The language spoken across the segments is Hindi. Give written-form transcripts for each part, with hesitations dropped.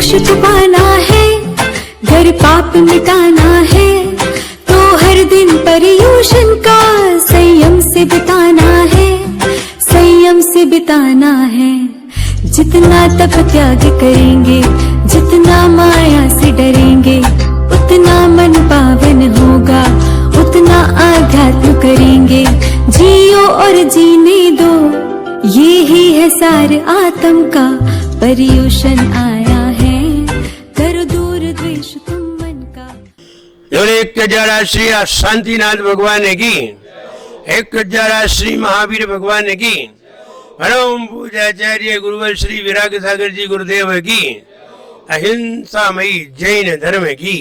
मोक्ष तो पाना है, घर पाप मिटाना है, तो हर दिन पर्यूषण का संयम से बिताना है, संयम से बिताना है। जितना तप त्याग करेंगे, जितना माया से डरेंगे, उतना मन पावन होगा, उतना आध्यात्म करेंगे। जियो और जीने दो, ये ही है सार आत्म का। पर्यूषण आया है, कर दूर द्वेष तुम मन का। एक जरा श्री शांतिनाथ भगवान की, एक जरा श्री महावीर भगवान की, परम पूज्याचार्य गुरुवर श्री विराग सागर जी गुरुदेव की, अहिंसामयी जैन धर्म की।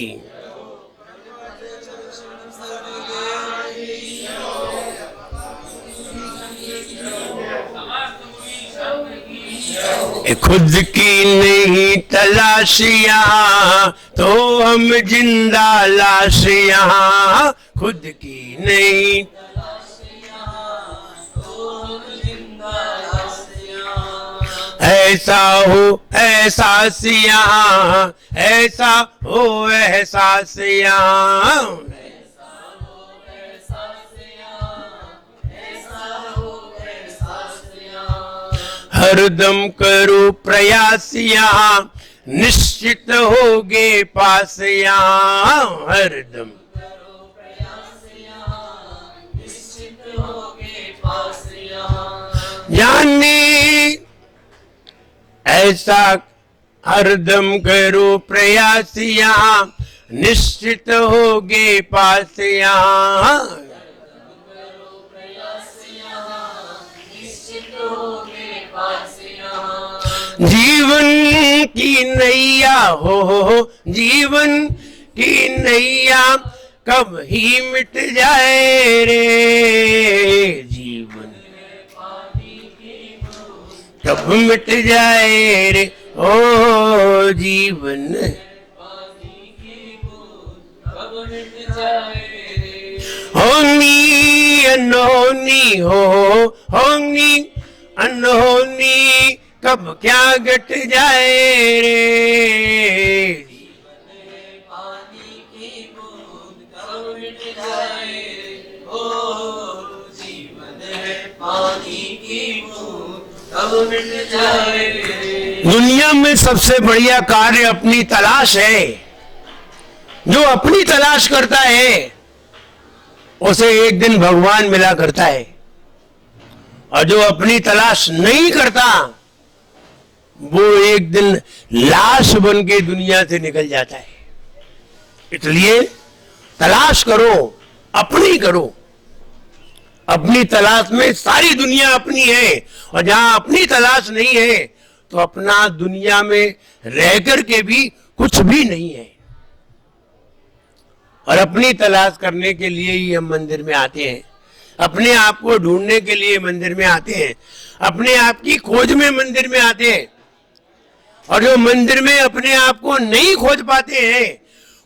खुद की नहीं तलाशियां तो हम जिंदा लाशियां, खुद की नहीं ऐसा हो एहसासियां, ऐसा हो एहसासियां, हरदम करो प्रयासियां, निश्चित होगे पासियां, हरदम करो प्रयासियां, निश्चित होगे पासियां। जाने ऐसा हरदम करो प्रयासियां, निश्चित होगे पासियां, जीवन की नैया हो, जीवन की नैया कब ही मिट जाए रे, जीवन कब मिट जाए रे, ओ जीवन कब मिट जाए रे। होनी अनहोनी हो, होनी अनहोनी कब क्या घट जाए रे, पानी की बूंद कब मिट जाए रे, ओ जीवन है पानी की बूंद कब मिट जाए रे। दुनिया में सबसे बढ़िया कार्य अपनी तलाश है। जो अपनी तलाश करता है उसे एक दिन भगवान मिला करता है, और जो अपनी तलाश नहीं करता वो एक दिन लाश बन के दुनिया से निकल जाता है। इसलिए तलाश करो, अपनी करो। अपनी तलाश में सारी दुनिया अपनी है, और जहां अपनी तलाश नहीं है तो अपना दुनिया में रह कर के भी कुछ भी नहीं है। और अपनी तलाश करने के लिए ही हम मंदिर में आते हैं, अपने आप को ढूंढने के लिए मंदिर में आते हैं, अपने आप की खोज में मंदिर में आते हैं। और जो मंदिर में अपने आप को नहीं खोज पाते हैं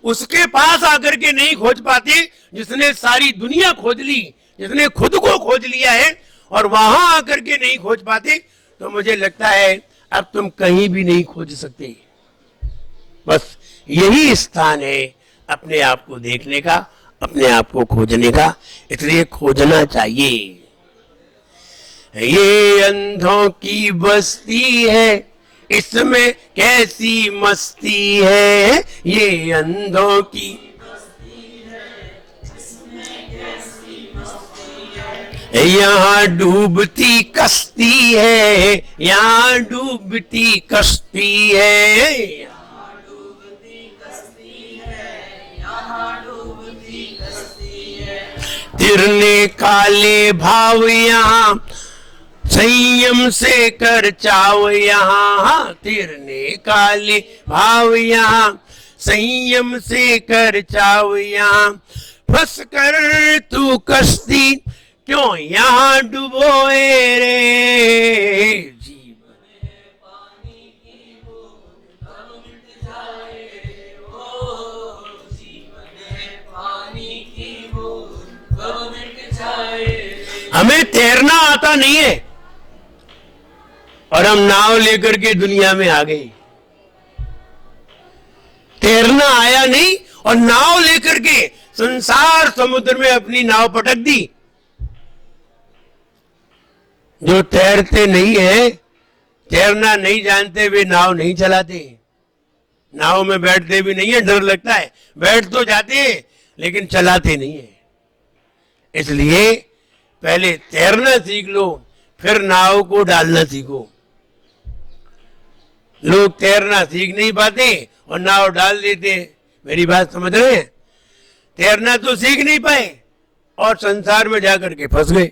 उसके पास आकर के नहीं खोज पाते जिसने सारी दुनिया खोज ली, जिसने खुद को खोज लिया है, और वहां आकर के नहीं खोज पाते, तो मुझे लगता है अब तुम कहीं भी नहीं खोज सकते। बस यही स्थान है अपने आप को देखने का, अपने आप को खोजने का। इसलिए खोजना चाहिए। ये अंधों की बस्ती है, इसमें कैसी मस्ती है, ये अंधों की बस्ती है, इसमें कैसी मस्ती है। यहाँ डूबती कश्ती है, यहाँ डूबती कश्ती है, तिरने काले भाव यहाँ संयम से कर चाव यहाँ, तिरने काले भाव यहाँ संयम से कर चाव यहाँ। फंस कर तू कश्ती क्यों यहाँ डुबोए रे, हमें तैरना आता नहीं है और हम नाव लेकर के दुनिया में आ गए। तैरना आया नहीं और नाव लेकर के संसार समुद्र में अपनी नाव पटक दी। जो तैरते नहीं है, तैरना नहीं जानते, वे नाव नहीं चलाते। नाव में बैठते भी नहीं है, डर लगता है, बैठ तो जाते हैं लेकिन चलाते नहीं है। इसलिए पहले तैरना सीख लो, फिर नाव को डालना सीखो। लोग तैरना सीख नहीं पाते और नाव डाल देते। मेरी बात समझ रहे हैं? तैरना तो सीख नहीं पाए और संसार में जाकर के फंस गए।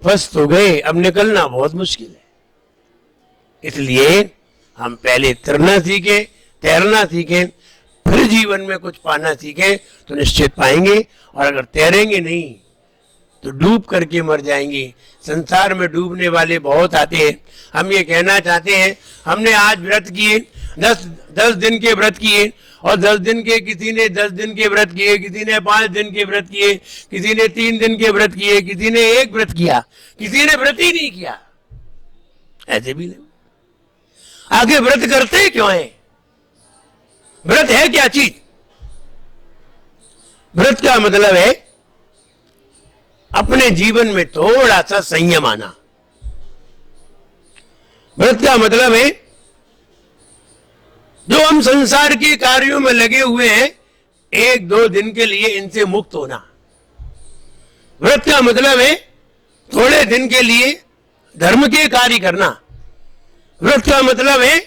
फंस तो गए, अब निकलना बहुत मुश्किल है। इसलिए हम पहले तैरना सीखें, तैरना सीखें, फिर जीवन में कुछ पाना सीखें तो निश्चित पाएंगे। और अगर तैरेंगे नहीं तो डूब करके मर जाएंगे। संसार में डूबने वाले बहुत आते हैं। हम ये कहना चाहते हैं, हमने आज व्रत किए, 10 दिन के व्रत किए, और 10 दिन के, किसी ने 10 दिन के व्रत किए, किसी ने 5 दिन के व्रत किए, किसी ने 3 दिन के व्रत किए, किसी ने 1 व्रत किया, किसी ने व्रत ही नहीं किया। ऐसे भी नहीं। आगे व्रत करते क्यों है? व्रत है क्या चीज? व्रत का मतलब है अपने जीवन में थोड़ा सा संयम आना। व्रत का मतलब है जो हम संसार के कार्यों में लगे हुए हैं, 1-2 दिन के लिए इनसे मुक्त होना। व्रत का मतलब है थोड़े दिन के लिए धर्म के कार्य करना। व्रत का मतलब है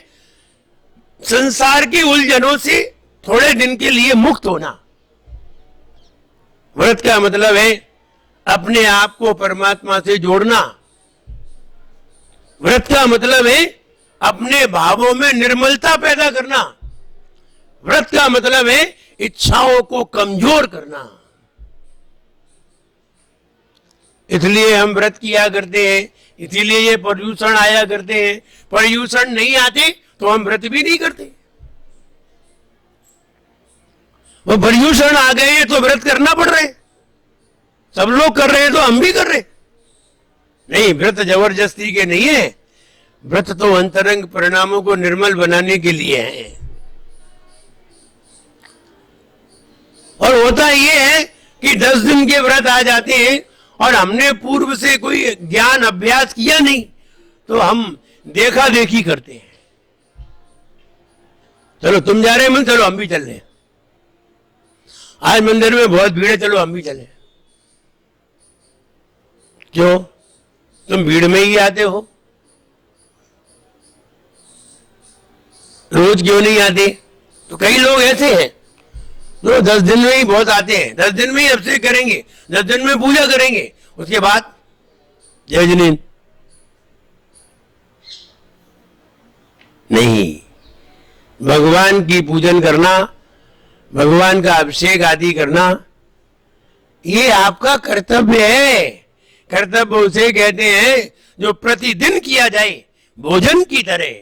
संसार की उलझनों से थोड़े दिन के लिए मुक्त होना। व्रत का मतलब है अपने आप को परमात्मा से जोड़ना। व्रत का मतलब है अपने भावों में निर्मलता पैदा करना। व्रत का मतलब है इच्छाओं को कमजोर करना। इसलिए हम व्रत किया करते हैं, इसीलिए ये पर्यूषण आया करते हैं। पर्यूषण नहीं आते तो हम व्रत भी नहीं करते। वो पर्यूषण आ गए तो व्रत करना पड़ रहे। सब लोग कर रहे हैं तो हम भी कर रहे। नहीं, व्रत जबरदस्ती के नहीं है। व्रत तो अंतरंग परिणामों को निर्मल बनाने के लिए है। और होता यह है कि 10 दिन के व्रत आ जाते हैं और हमने पूर्व से कोई ज्ञान अभ्यास किया नहीं तो हम देखा देखी करते हैं। चलो तुम जा रहे हैं, चलो हम भी चल रहे हैं। आज मंदिर में बहुत भीड़ है, चलो हम भी चले। क्यों? तुम भीड़ में ही आते हो, रोज क्यों नहीं आते? तो कई लोग ऐसे हैं जो 10 दिन में ही बहुत आते हैं। 10 दिन में ही अभिषेक करेंगे, 10 दिन में पूजा करेंगे, उसके बाद जय जिनेन्द्र नहीं। भगवान की पूजन करना, भगवान का अभिषेक आदि करना, ये आपका कर्तव्य है। कर्तव्य उसे कहते हैं जो प्रतिदिन किया जाए, भोजन की तरह।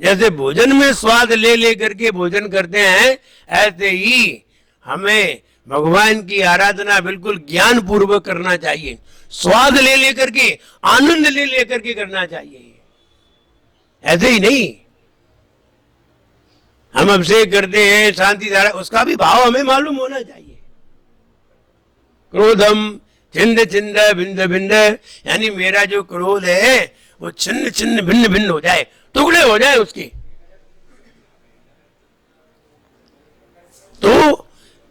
जैसे भोजन में स्वाद ले लेकर के भोजन करते हैं, ऐसे ही हमें भगवान की आराधना बिल्कुल ज्ञान पूर्वक करना चाहिए। स्वाद ले लेकर के, आनंद ले लेकर के करना चाहिए, ऐसे ही नहीं। हम अभिषेक करते हैं, शांति धारा, उसका भी भाव हमें मालूम होना चाहिए। क्रोधम छिन्न छिन्न भिन्न भिन्न, यानी मेरा जो क्रोध है वो छिन्न छिन्न भिन्न भिन्न हो जाए, टुकड़े हो जाए उसके। तो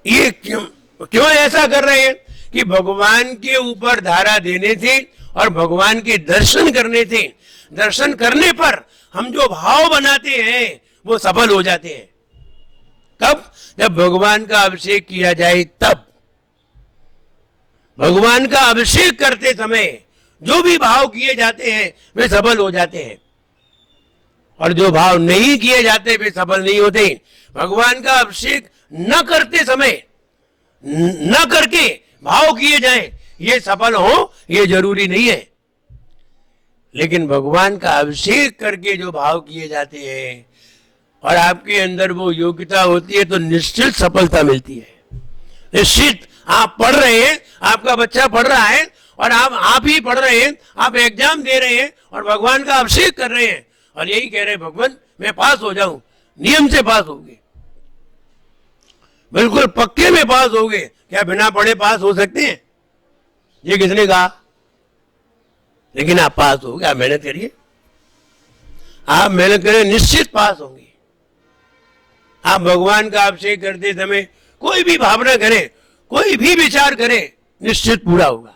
ये क्यों ऐसा कर रहे हैं कि भगवान के ऊपर धारा देने से और भगवान के दर्शन करने से, दर्शन करने पर हम जो भाव बनाते हैं वो सफल हो जाते हैं। कब? जब भगवान का अभिषेक किया जाए तब। भगवान का अभिषेक करते समय जो भी भाव किए जाते हैं वे सफल हो जाते हैं, और जो भाव नहीं किए जाते वे सफल नहीं होते। भगवान का अभिषेक न करते समय, न करके भाव किए जाएं, ये सफल हो ये जरूरी नहीं है। लेकिन भगवान का अभिषेक करके जो भाव किए जाते हैं और आपके अंदर वो योग्यता होती है तो निश्चित सफलता मिलती है। निश्चित आप पढ़ रहे हैं, आपका बच्चा पढ़ रहा है और आप ही पढ़ रहे हैं, आप एग्जाम दे रहे हैं और भगवान का अभिषेक कर रहे हैं और यही कह रहे हैं भगवान मैं पास हो जाऊं, नियम से पास होगे, बिल्कुल पक्के में पास होगे। क्या बिना पढ़े पास हो सकते हैं? ये किसने कहा? लेकिन आप पास होगे, आप मेहनत करिए, आप मेहनत करें, निश्चित पास होंगे। आप भगवान का अभिषेक करते समय कोई भी भावना करें, कोई भी विचार करें, निश्चित पूरा होगा।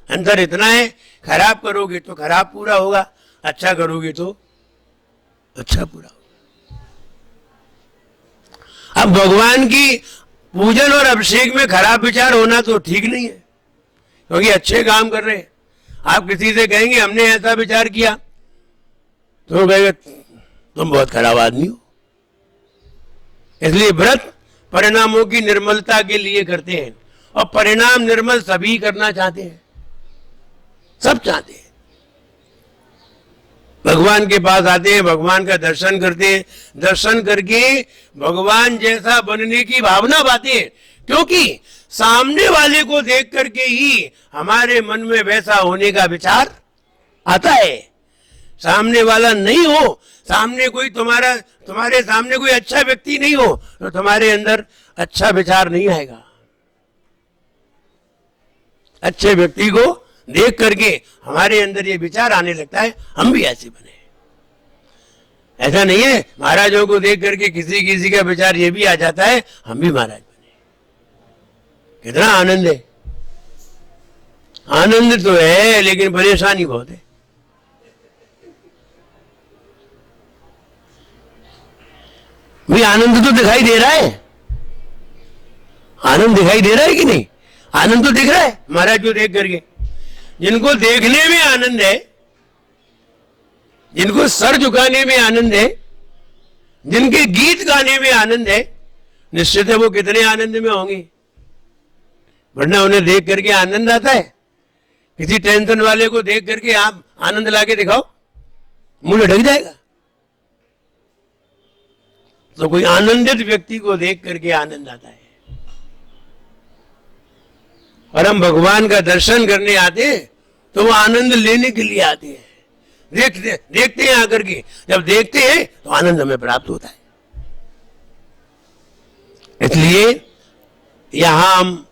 अंतर इतना है, खराब करोगे तो खराब पूरा होगा, अच्छा करोगे तो अच्छा पूरा होगा। अब भगवान की पूजन और अभिषेक में खराब विचार होना तो ठीक नहीं है, क्योंकि अच्छे काम कर रहे हैं। आप किसी से कहेंगे हमने ऐसा विचार किया, तो कहेगा तुम बहुत खराब आदमी हो। इसलिए व्रत परिणामों की निर्मलता के लिए करते हैं, और परिणाम निर्मल सभी करना चाहते हैं, सब चाहते हैं। भगवान के पास आते हैं, भगवान का दर्शन करते हैं, दर्शन करके भगवान जैसा बनने की भावना पाते हैं, क्योंकि सामने वाले को देख करके ही हमारे मन में वैसा होने का विचार आता है। सामने वाला नहीं हो, सामने कोई तुम्हारे सामने कोई अच्छा व्यक्ति नहीं हो, तो तुम्हारे अंदर अच्छा विचार नहीं आएगा। अच्छे व्यक्ति को देख करके हमारे अंदर ये विचार आने लगता है, हम भी ऐसे बने। ऐसा नहीं है महाराजों को देख करके किसी किसी का विचार ये भी आ जाता है, हम भी महाराज बने। कितना आनंद है! आनंद तो है, लेकिन परेशानी बहुत है। भाई आनंद तो दिखाई दे रहा है, आनंद दिखाई दे रहा है कि नहीं? आनंद तो दिख रहा है महाराज को देख करके। जिनको देखने में आनंद है, जिनको सर झुकाने में आनंद है, जिनके गीत गाने में आनंद है, निश्चित है वो कितने आनंद में होंगे। वरना उन्हें देख करके आनंद आता है? किसी टेंशन वाले को देख करके आप आनंद लाके दिखाओ, मुंह ढक जाएगा। तो कोई आनंदित व्यक्ति को देख करके आनंद आता है। और हम भगवान का दर्शन करने आते हैं तो वो आनंद लेने के लिए आते हैं। देखते हैं आकर के, जब देखते हैं तो आनंद हमें प्राप्त होता है। इसलिए यहां हम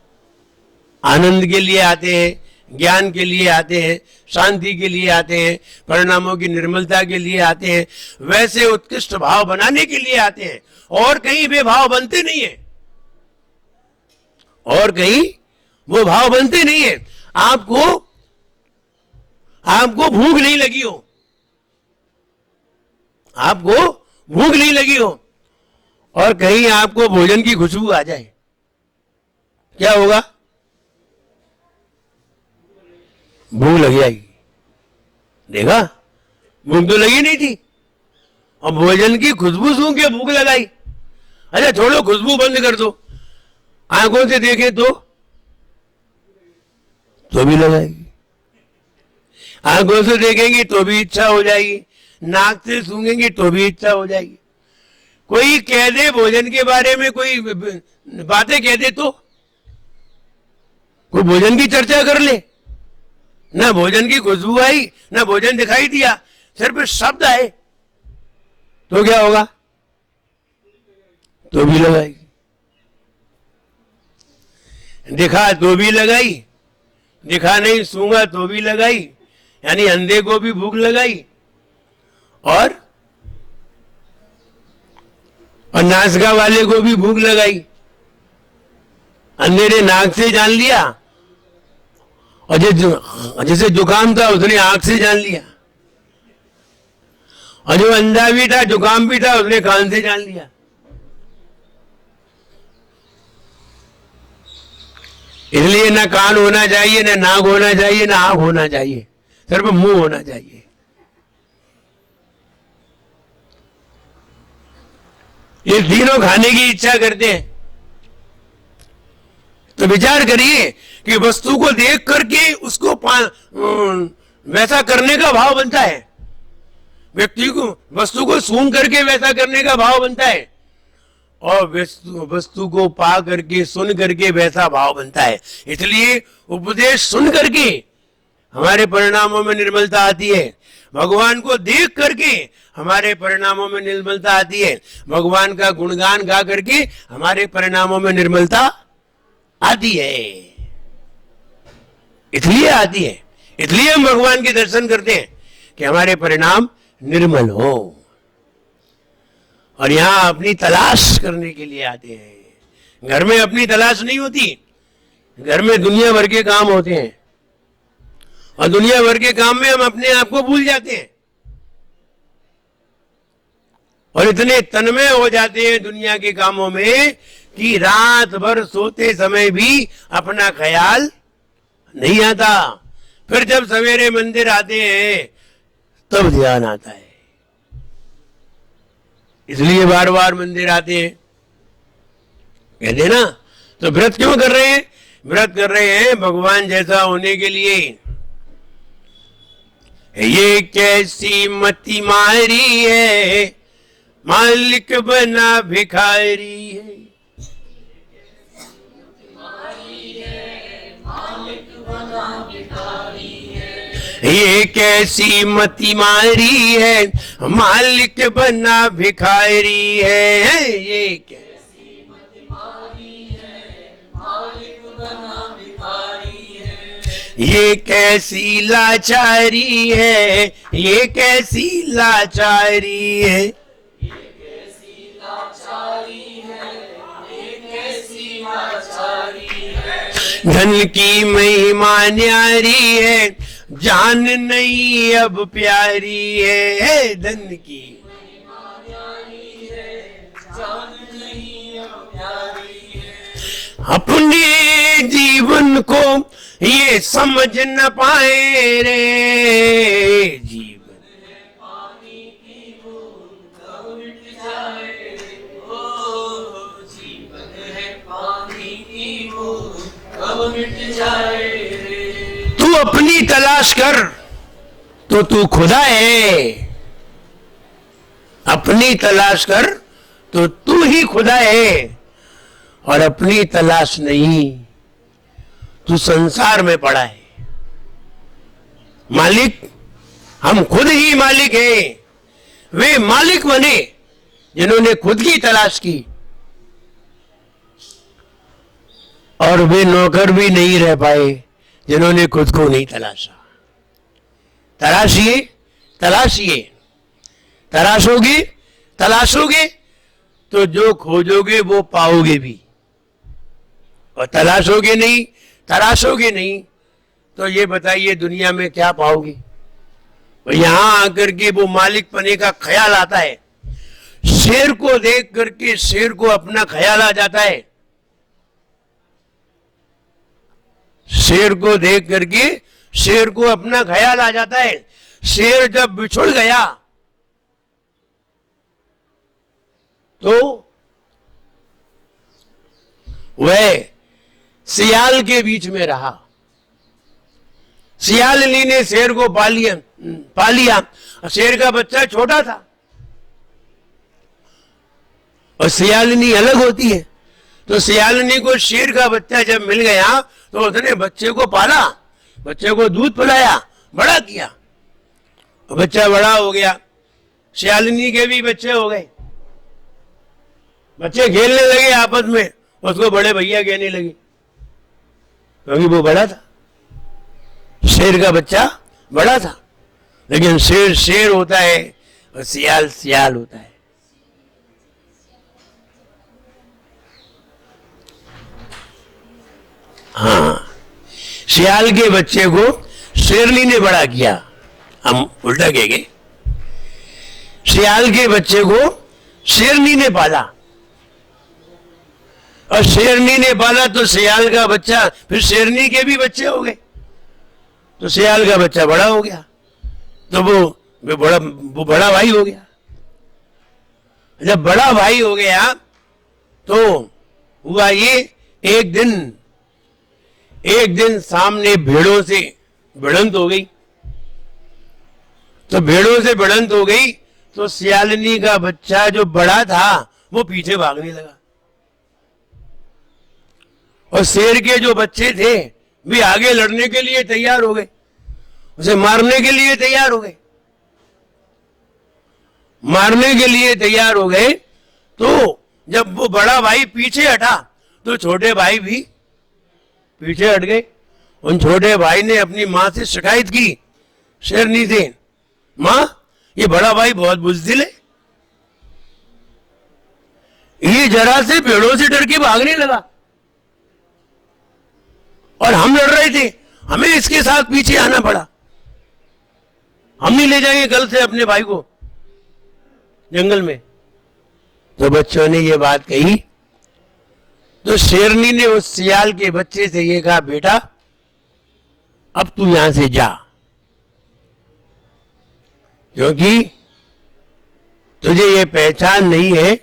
आनंद के लिए आते हैं, ज्ञान के लिए आते हैं, शांति के लिए आते हैं, परिणामों की निर्मलता के लिए आते हैं, वैसे उत्कृष्ट भाव बनाने के लिए आते हैं। और कहीं वे भाव बनते नहीं है, और कहीं वो भाव बनते नहीं है। आपको भूख नहीं लगी हो, आपको भूख नहीं लगी हो, और कहीं आपको भोजन की खुशबू आ जाए, क्या होगा? भूख लग जाएगी। देखा, भूख तो लगी नहीं थी, और भोजन की खुशबू सूंघ के भूख लगाई। अच्छा छोड़ो, खुशबू बंद कर दो, आंखों से देखें तो भी लगाएगी, आंखों से देखेंगे तो भी इच्छा हो जाएगी, नाक से सूंघेंगे तो भी इच्छा हो जाएगी। कोई कह दे भोजन के बारे में, कोई बातें कह दे, तो कोई भोजन की चर्चा कर ले, ना भोजन की खुशबू आई, ना भोजन दिखाई दिया, सिर्फ शब्द आए, तो क्या होगा? तो भी लगाएगी। दिखा तो भी लगाई, दिखा नहीं सूंघा तो भी लगाई, यानी अंधे को भी भूख लगाई, और नासिका वाले को भी भूख लगाई। अंधे ने नाक से जान लिया, और जिसे जुकाम था उसने आंख से जान लिया, और जो अंधा भी था, जुकाम भी था, उसने कान से जान लिया। इसलिए ना कान होना चाहिए, ना नाक होना चाहिए, ना आंख होना चाहिए, सिर्फ मुंह होना चाहिए। ये तीनों खाने की इच्छा करते हैं। तो विचार करिए कि वस्तु को देख करके उसको वैसा करने का भाव बनता है, व्यक्ति को वस्तु को सूंघ करके वैसा करने का भाव बनता है, और वस्तु को पा करके सुन करके वैसा भाव बनता है। इसलिए उपदेश सुन करके हमारे परिणामों में निर्मलता आती है। भगवान को देख करके हमारे परिणामों में निर्मलता आती है। भगवान का गुणगान गा करके हमारे परिणामों में निर्मलता आती है। इसलिए आती है, इसलिए हम भगवान के दर्शन करते हैं कि हमारे परिणाम निर्मल हो। और यहां अपनी तलाश करने के लिए आते हैं। घर में अपनी तलाश नहीं होती, घर में दुनिया भर के काम होते हैं और दुनिया भर के काम में हम अपने आप को भूल जाते हैं और इतने तन्मय हो जाते हैं दुनिया के कामों में कि रात भर सोते समय भी अपना ख्याल नहीं आता। फिर जब सवेरे मंदिर आते हैं तब ध्यान आता है। इसलिए बार बार मंदिर आते हैं। कहते हैं ना, तो व्रत क्यों कर रहे हैं? व्रत कर रहे हैं भगवान जैसा होने के लिए। ये कैसी मति मारी है, मालिक बना भिखारी है। ये कैसी मति मारी है, मालिक बना भिखारी है। ये कैसी मति मारी है, मालिक बना भिखारी है। ये कैसी लाचारी है, ये कैसी लाचारी है। ये कैसी लाचारी है, ये कैसी लाचारी है। धन की महिमा न्यारी है, जान नहीं अब प्यारी है। धन की महिमा न्यारी है, जान नहीं अब प्यारी है। अपने जीवन को ये समझ न पाए रे। जीवन है पानी की बूंद कब मिट जाए। ओ जीवन है पानी की बूंद कब मिट जाए। तू अपनी तलाश कर तो तू खुदा है। अपनी तलाश कर तो तू ही खुदा है। और अपनी तलाश नहीं, तू संसार में पड़ा है। मालिक हम खुद ही मालिक हैं। वे मालिक बने जिन्होंने खुद की तलाश की, और वे नौकर भी नहीं रह पाए जिन्होंने खुद को नहीं तलाशा। तलाशिए, तलाशिए, तलाशोगे, तलाशोगे तो जो खोजोगे वो पाओगे भी। और तलाशोगे नहीं, तलाशोगे नहीं तो ये बताइए दुनिया में क्या पाओगे। और यहां आकर के वो मालिक पने का ख्याल आता है। शेर को देख करके शेर को अपना ख्याल आ जाता है। शेर को देख करके शेर को अपना ख्याल आ जाता है। शेर जब बिछुड़ गया तो वह सियाल के बीच में रहा। सियालनी ने शेर को पा लिया। शेर का बच्चा छोटा था और सियालनी अलग होती है। तो सियालनी को शेर का बच्चा जब मिल गया तो उसने बच्चे को पाला, बच्चे को दूध पिलाया, बड़ा किया। बच्चा बड़ा हो गया। सियालनी के भी बच्चे हो गए। बच्चे खेलने लगे आपस में, उसको बड़े भैया कहने लगे क्योंकि वो बड़ा था। शेर का बच्चा बड़ा था, लेकिन शेर शेर होता है और सियाल सियाल होता है। हाँ, सियाल के बच्चे को शेरनी ने बड़ा किया। हम उल्टा कहेंगे, सियाल के बच्चे को शेरनी ने पाला और शेरनी ने पाला तो सियाल का बच्चा फिर शेरनी के भी बच्चे हो गए। तो सियाल का बच्चा बड़ा हो गया तो वो बड़ा भाई हो गया। जब बड़ा भाई हो गया तो हुआ ये, एक दिन सामने भेड़ों से भिड़ंत हो गई। तो भेड़ों से भिड़ंत हो गई तो सियालनी का बच्चा जो बड़ा था वो पीछे भागने लगा और शेर के जो बच्चे थे वे आगे लड़ने के लिए तैयार हो गए। उसे मारने के लिए तैयार हो गए। मारने के लिए तैयार हो गए तो जब वो बड़ा भाई पीछे हटा तो छोटे भाई भी पीछे हट गए। उन छोटे भाई ने अपनी मां से शिकायत की शेरनी से, मां ये बड़ा भाई बहुत बुज़दिल है, ये जरा से पेड़ों से डर के भागने लगा और हम लड़ रहे थे, हमें इसके साथ पीछे आना पड़ा। हम नहीं ले जाएंगे कल से अपने भाई को जंगल में। तो बच्चों ने ये बात कही तो शेरनी ने उस सियाल के बच्चे से ये कहा, बेटा अब तू यहां से जा, क्योंकि तुझे ये पहचान नहीं है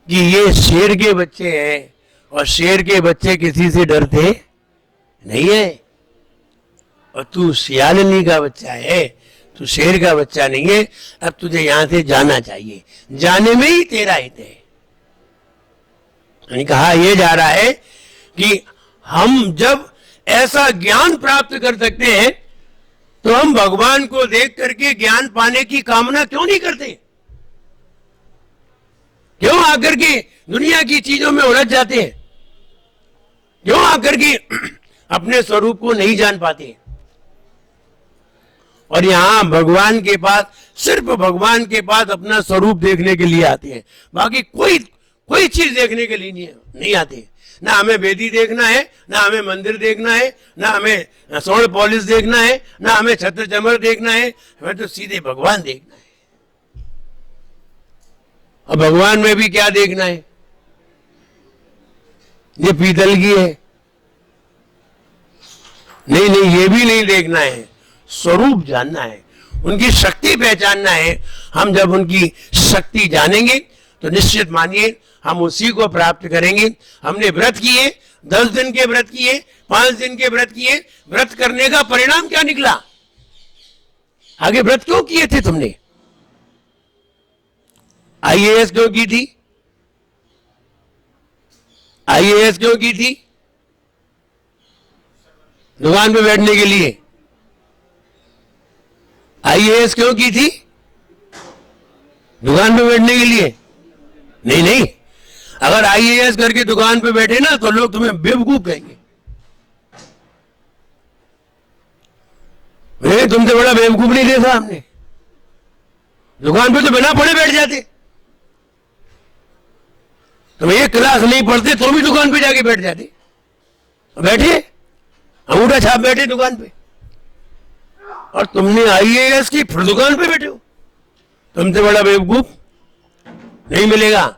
कि ये शेर के बच्चे हैं और शेर के बच्चे किसी से डरते नहीं है, और तू सियालनी का बच्चा है, तू शेर का बच्चा नहीं है। अब तुझे यहां से जाना चाहिए, जाने में ही तेरा हित है। कहा यह जा रहा है कि हम जब ऐसा ज्ञान प्राप्त कर सकते हैं तो हम भगवान को देख करके ज्ञान पाने की कामना क्यों नहीं करते? क्यों आकर के दुनिया की चीजों में उलझ जाते हैं? क्यों आकर के अपने स्वरूप को नहीं जान पाते? और यहां भगवान के पास, सिर्फ भगवान के पास अपना स्वरूप देखने के लिए आते हैं, बाकी कोई चीज देखने के लिए नहीं आते। ना हमें वेदी देखना है, ना हमें मंदिर देखना है, ना हमें स्वर्ण पॉलिश देखना है, ना हमें छत्र चमर देखना है, हमें तो सीधे भगवान देखना है। और भगवान में भी क्या देखना है? ये पीतल की है, नहीं ये भी नहीं देखना है, स्वरूप जानना है, उनकी शक्ति पहचानना है। हम जब उनकी शक्ति जानेंगे तो निश्चित मानिए हम उसी को प्राप्त करेंगे। हमने व्रत किए, 10 दिन के व्रत किए, 5 दिन के व्रत किए, व्रत करने का परिणाम क्या निकला? आगे व्रत क्यों किए थे तुमने? आईएएस क्यों की थी? आईएएस क्यों की थी? दुकान पे बैठने के लिए। आईएएस क्यों की थी? दुकान पे बैठने के लिए नहीं। अगर आईएएस करके दुकान पे बैठे ना तो लोग तुम्हें बेवकूफ कहेंगे। तुमसे बड़ा बेवकूफ नहीं देखा हमने। दुकान पे तो बिना पढ़े बैठ जाते। तुम एक क्लास नहीं पढ़ते तो भी दुकान पे जाके बैठ जाते। बैठे अंगूठा छाप बैठे दुकान पे, और तुमने आईएएस की फिर दुकान पे बैठे हो। तुमसे बड़ा बेवकूफ नहीं मिलेगा।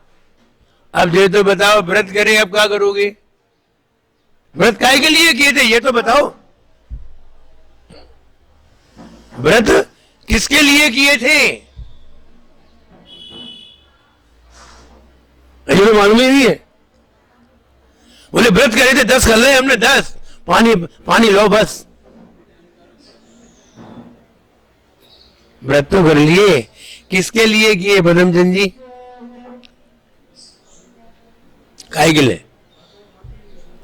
अब ये तो बताओ, व्रत करें अब क्या करोगे? व्रत काहे के लिए किए थे ये तो बताओ। व्रत किसके लिए किए थे ये तो मालूम ही नहीं है। बोले व्रत करे थे, 10 कर ले हमने, 10 पानी लो बस। व्रत तो कर लिए, किसके लिए किए पदमचंद जी? काहे के लिए?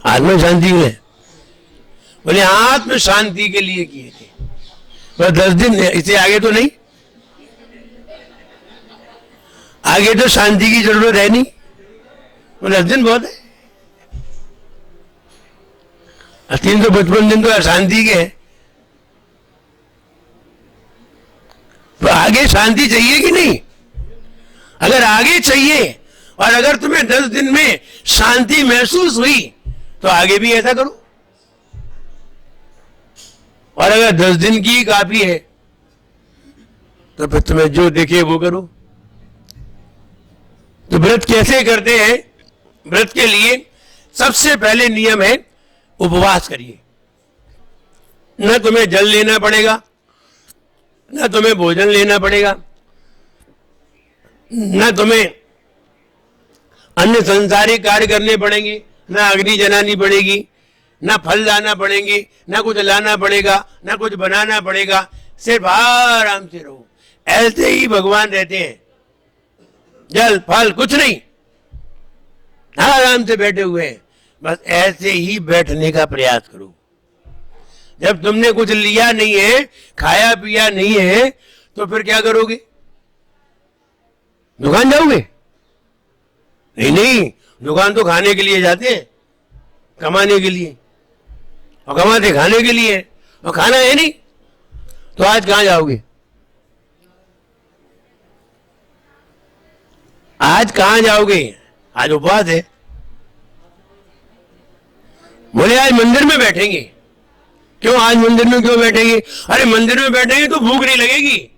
आत्म शांति के लिए। बोले आत्म शांति के लिए किए थे, पर 10 दिन, इससे आगे तो नहीं। आगे तो शांति की जरूरत है नहीं, वो 10 दिन बहुत है। 355 दिन तो अशांति के हैं। तो आगे शांति चाहिए कि नहीं? अगर आगे चाहिए और अगर तुम्हें 10 दिन में शांति महसूस हुई तो आगे भी ऐसा करो, और अगर 10 दिन की काफी है तो फिर तुम्हें जो दिखे वो करो। तो व्रत कैसे करते हैं? व्रत के लिए सबसे पहले नियम है उपवास करिए। न तुम्हें जल लेना पड़ेगा, न तुम्हें भोजन लेना पड़ेगा, न तुम्हें अन्य संसारिक कार्य करने पड़ेंगे, न अग्नि जलानी पड़ेगी, न फल लाना पड़ेंगे, न कुछ लाना पड़ेगा, न कुछ बनाना पड़ेगा। सिर्फ आराम से रहो। ऐसे ही भगवान रहते हैं, जल फल कुछ नहीं, आराम से बैठे हुए हैं। बस ऐसे ही बैठने का प्रयास करो। जब तुमने कुछ लिया नहीं है, खाया पिया नहीं है, तो फिर क्या करोगे? दुकान जाओगे? नहीं नहीं, दुकान तो खाने के लिए जाते हैं, कमाने के लिए, और कमाते खाने के लिए, और खाना है नहीं, तो आज कहां जाओगे? आज कहां जाओगे? आज उपवास है। बोले आज मंदिर में बैठेंगे। क्यों आज मंदिर में क्यों बैठेंगे? अरे मंदिर में बैठेंगे तो भूख नहीं लगेगी,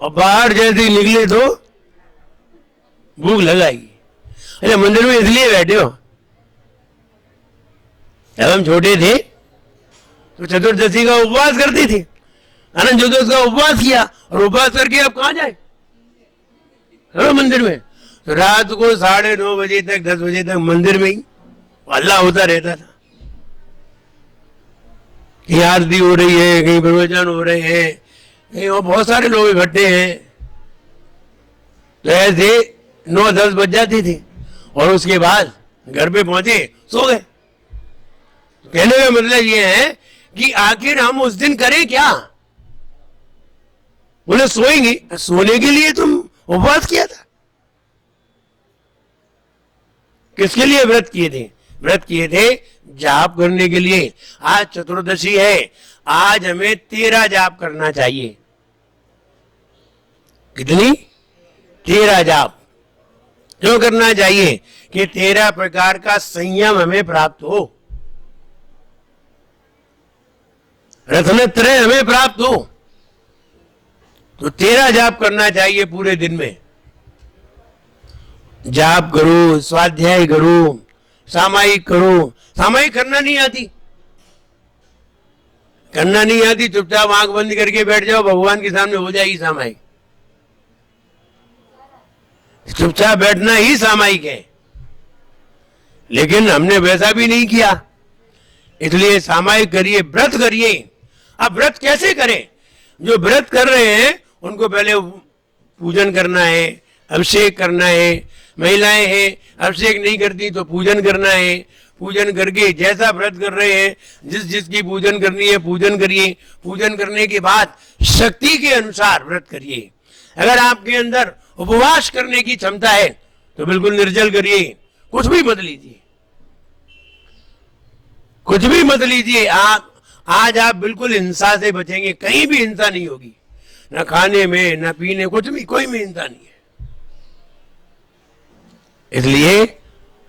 और बाहर जैसे ही निकले तो भूख लगाएगी। अच्छा मंदिर में इसलिए बैठे हो, जब हम छोटे थे तो चतुर्दशी का उपवास करते थे, अनंत चतुर्दशी का उपवास किया, और उपवास करके अब कहां जाए? चलो मंदिर में। तो रात को 9:30 बजे तक 10 बजे तक मंदिर में ही अल्लाह होता रहता था। कहीं आरती हो रही है, कहीं प्रवचन हो रहे हैं, कहीं और बहुत सारे लोग इकट्ठे हैं। तो ऐसे 9-10 बज जाते थे, और उसके बाद घर पे पहुंचे, सो गए। कहने का मतलब ये है कि आखिर हम उस दिन करें क्या? बोले सोएंगे। सोने के लिए तुम उपवास किया था? किसके लिए व्रत किए थे? व्रत किए थे जाप करने के लिए। आज चतुर्दशी है, आज हमें 13 जाप करना चाहिए। कितनी? 13 जाप। क्यों करना चाहिए? कि 13 प्रकार का संयम हमें प्राप्त हो, रत्नत्रय हमें प्राप्त हो। तो 13 जाप करना चाहिए पूरे दिन में। जाप करो, स्वाध्याय करो, सामायिक करो। सामायिक करना नहीं आती, करना नहीं आती, चुपचाप आंख बंद करके बैठ जाओ, भगवान के सामने हो जाएगी सामायिक। चुपचाप बैठना ही सामायिक है, लेकिन हमने वैसा भी नहीं किया। इसलिए सामायिक करिए, व्रत करिए। अब व्रत कैसे करें? जो व्रत कर रहे हैं उनको पहले पूजन करना है, अभिषेक करना है। महिलाएं हैं, अभिषेक नहीं करती तो पूजन करना है। पूजन करके जैसा व्रत कर रहे हैं, जिस जिसकी पूजन करनी है पूजन करिए। पूजन करने के बाद शक्ति के अनुसार व्रत करिए। अगर आपके अंदर उपवास करने की क्षमता है तो बिल्कुल निर्जल करिए, कुछ भी मत लीजिए, कुछ भी मत लीजिए। आज आप बिल्कुल हिंसा से बचेंगे, कहीं भी हिंसा नहीं होगी, न खाने में न पीने, कुछ भी, कोई भी हिंसा नहीं है। इसलिए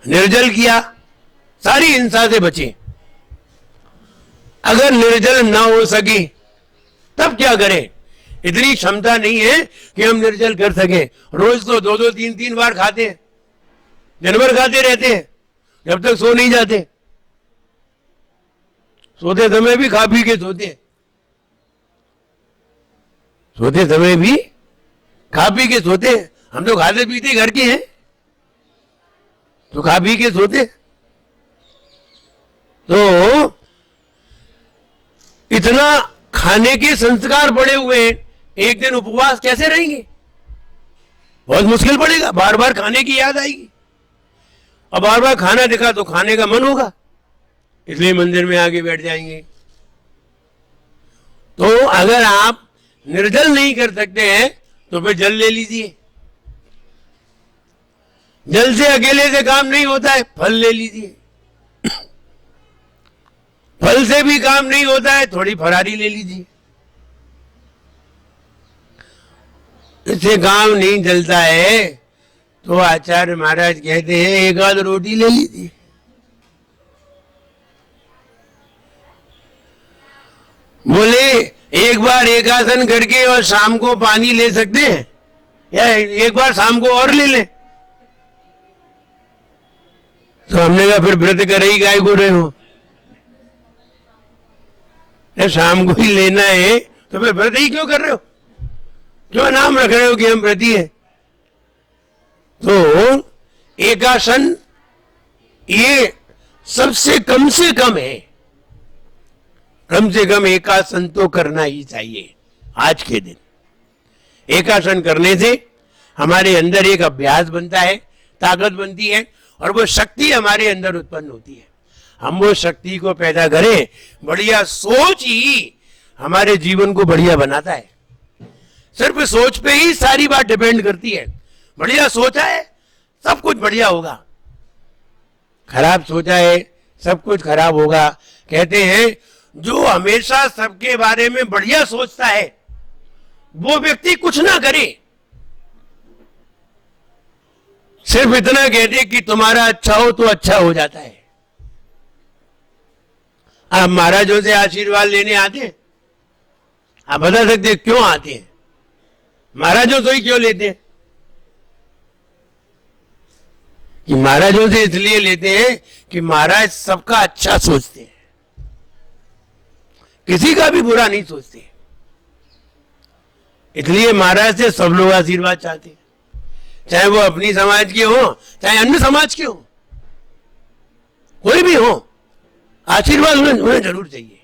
निर्जल किया, सारी हिंसा से बचे। अगर निर्जल ना हो सके तब क्या करें? इतनी क्षमता नहीं है कि हम निर्जल कर सके। रोज तो 2-2, 3-3 बार खाते हैं, दिन भर खाते रहते हैं, जब तक सो नहीं जाते। सोते समय भी खा पी के सोते, सोते समय भी खा पी के सोते। हम तो खाते पीते घर के हैं, तो खा पी के सोते। तो इतना खाने के संस्कार पड़े हुए हैं, एक दिन उपवास कैसे रहेंगे? बहुत मुश्किल पड़ेगा, बार बार खाने की याद आएगी, और बार बार खाना दिखा तो खाने का मन होगा, इसलिए मंदिर में आके बैठ जाएंगे। तो अगर आप निर्जल नहीं कर सकते हैं तो फिर जल ले लीजिए। जल से अकेले से काम नहीं होता है, फल ले लीजिए। फल से भी काम नहीं होता है, थोड़ी फरारी ले लीजिए। इससे काम नहीं चलता है तो आचार्य महाराज कहते हैं एक आध रोटी ले लीजिए। बोले एक बार एकासन करके और शाम को पानी ले सकते हैं, या एक बार शाम को और ले लें? तो हमने कहा फिर व्रत कर ही गाय को रहे हो, शाम को ही लेना है तो फिर व्रत ही क्यों कर रहे हो? क्यों नाम रख रहे हो कि हम व्रती है? तो एकासन ये सबसे कम से कम है, कम से कम एकासन तो करना ही चाहिए। आज के दिन एकासन करने से हमारे अंदर एक अभ्यास बनता है, ताकत बनती है, और वो शक्ति हमारे अंदर उत्पन्न होती है। हम वो शक्ति को पैदा करें। बढ़िया सोच ही हमारे जीवन को बढ़िया बनाता है। सिर्फ सोच पे ही सारी बात डिपेंड करती है। बढ़िया सोचा है सब कुछ बढ़िया होगा, खराब सोचा है सब कुछ खराब होगा। कहते हैं जो हमेशा सबके बारे में बढ़िया सोचता है वो व्यक्ति कुछ ना करे, सिर्फ इतना कह दे कि तुम्हारा अच्छा हो तो अच्छा हो जाता है। आप महाराजों से आशीर्वाद लेने आते हैं, आप बता सकते हैं क्यों आते हैं? महाराजों से ही क्यों लेते हैं? कि महाराजों से इसलिए लेते हैं कि महाराज सबका अच्छा सोचते हैं, किसी का भी बुरा नहीं सोचते। इसलिए महाराज से सब लोग आशीर्वाद चाहते हैं, चाहे वो अपनी समाज के हो चाहे अन्य समाज के हो, कोई भी हो, आशीर्वाद उन्हें जरूर चाहिए।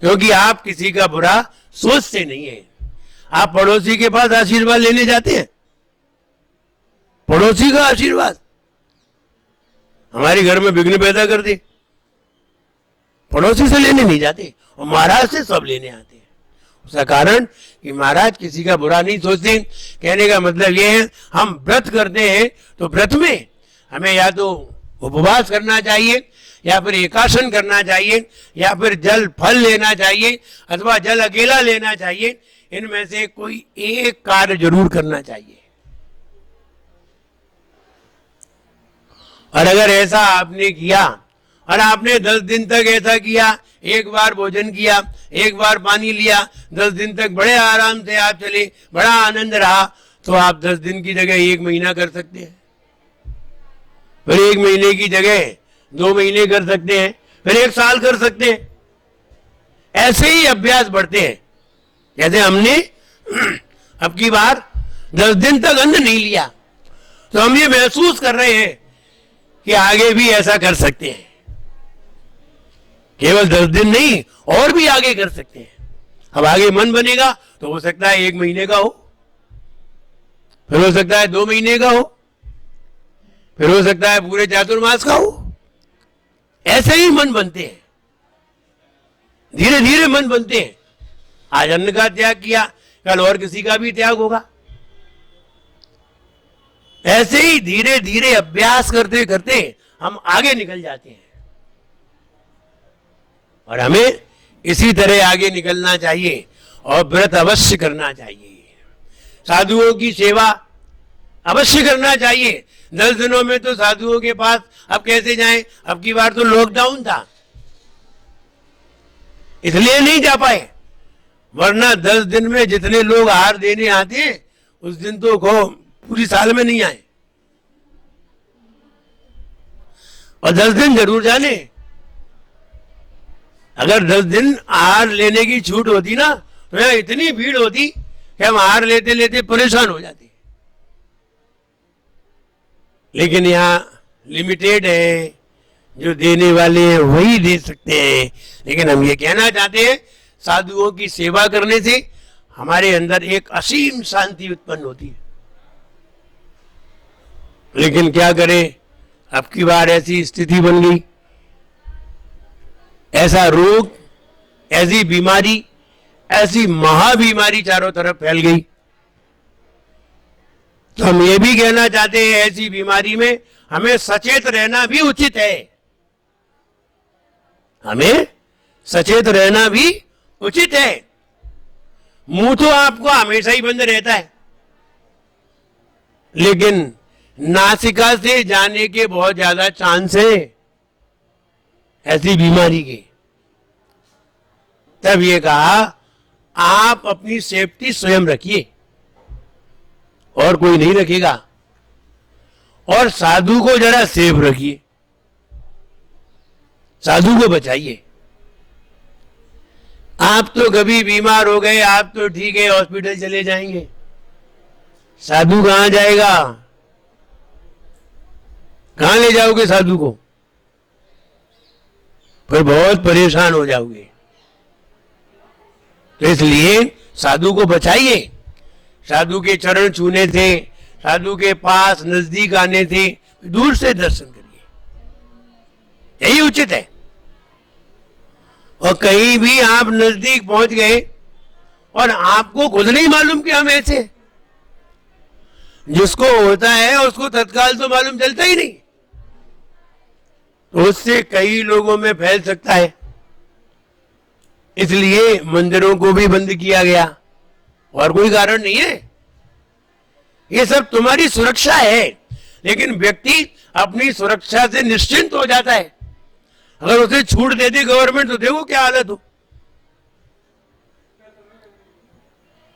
क्योंकि आप किसी का बुरा सोचते नहीं है। आप पड़ोसी के पास आशीर्वाद लेने जाते हैं, पड़ोसी का आशीर्वाद हमारे घर में विघ्न पैदा कर दे, पड़ोसी से लेने नहीं जाते, और महाराज से सब लेने आते हैं। उसका कारण कि महाराज किसी का बुरा नहीं सोचते। कहने का मतलब यह है हम व्रत करते हैं तो व्रत में हमें या तो उपवास करना चाहिए, या फिर एकासन करना चाहिए, या फिर जल फल लेना चाहिए, अथवा जल अकेला लेना चाहिए। इनमें से कोई एक कार्य जरूर करना चाहिए। और अगर ऐसा आपने किया और आपने 10 दिन तक ऐसा किया, एक बार भोजन किया, एक बार पानी लिया, 10 दिन तक बड़े आराम से आप चले, बड़ा आनंद रहा, तो आप 10 दिन की जगह 1 महीना कर सकते हैं, फिर 1 महीने की जगह 2 महीने कर सकते हैं, फिर 1 साल कर सकते हैं। ऐसे ही अभ्यास बढ़ते हैं। जैसे हमने अब की बार 10 दिन तक अन्न नहीं लिया, तो हम ये महसूस कर रहे हैं कि आगे भी ऐसा कर सकते हैं। केवल 10 दिन नहीं, और भी आगे कर सकते हैं। अब आगे मन बनेगा तो हो सकता है 1 महीने का हो, फिर हो सकता है 2 महीने का हो, फिर हो सकता है पूरे चातुर्मास का हो। ऐसे ही मन बनते हैं, धीरे धीरे मन बनते हैं। आज अन्न का त्याग किया, कल और किसी का भी त्याग होगा। ऐसे ही धीरे धीरे अभ्यास करते करते हम आगे निकल जाते हैं, और हमें इसी तरह आगे निकलना चाहिए और व्रत अवश्य करना चाहिए। साधुओं की सेवा अवश्य करना चाहिए। 10 दिनों में तो साधुओं के पास अब कैसे जाएं? अब की बार तो लॉकडाउन था, इसलिए नहीं जा पाए, वरना 10 दिन में जितने लोग आहार देने आते हैं उस दिन तो पूरी साल में नहीं आए। और 10 दिन जरूर जाने। अगर 10 दिन आहार लेने की छूट होती ना, तो यहाँ इतनी भीड़ होती कि हम आहार लेते लेते परेशान हो जाते। लेकिन यहाँ लिमिटेड है, जो देने वाले हैं वही दे सकते हैं। लेकिन हम ये कहना चाहते हैं, साधुओं की सेवा करने से हमारे अंदर एक असीम शांति उत्पन्न होती है। लेकिन क्या करें, अब की बार ऐसी स्थिति बन गई, ऐसा रोग, ऐसी बीमारी, ऐसी महाबीमारी चारों तरफ फैल गई। तो हम ये भी कहना चाहते हैं, ऐसी बीमारी में हमें सचेत रहना भी उचित है। हमें सचेत रहना भी उचित है। मुंह तो आपको हमेशा ही बंद रहता है, लेकिन नासिका से जाने के बहुत ज्यादा चांस है ऐसी बीमारी के। तब ये कहा, आप अपनी सेफ्टी स्वयं रखिए और कोई नहीं रखेगा, और साधु को जरा सेफ रखिए, साधु को बचाइए। आप तो कभी बीमार हो गए, आप तो ठीक है हॉस्पिटल चले जाएंगे, साधु कहां जाएगा? कहां ले जाओगे साधु को? फिर बहुत परेशान हो जाओगे। तो इसलिए साधु को बचाइए। साधु के चरण छूने से, साधु के पास नजदीक आने से दूर से दर्शन करिए। यही उचित है। और कहीं भी आप नजदीक पहुंच गए और आपको खुद नहीं मालूम कि हम ऐसे हैं, जिसको होता है उसको तत्काल तो मालूम चलता ही नहीं, तो उससे कई लोगों में फैल सकता है। इसलिए मंदिरों को भी बंद किया गया, और कोई कारण नहीं है। ये सब तुम्हारी सुरक्षा है, लेकिन व्यक्ति अपनी सुरक्षा से निश्चिंत हो जाता है। अगर उसे छूट दे दी गवर्नमेंट तो देखो क्या हालत हो।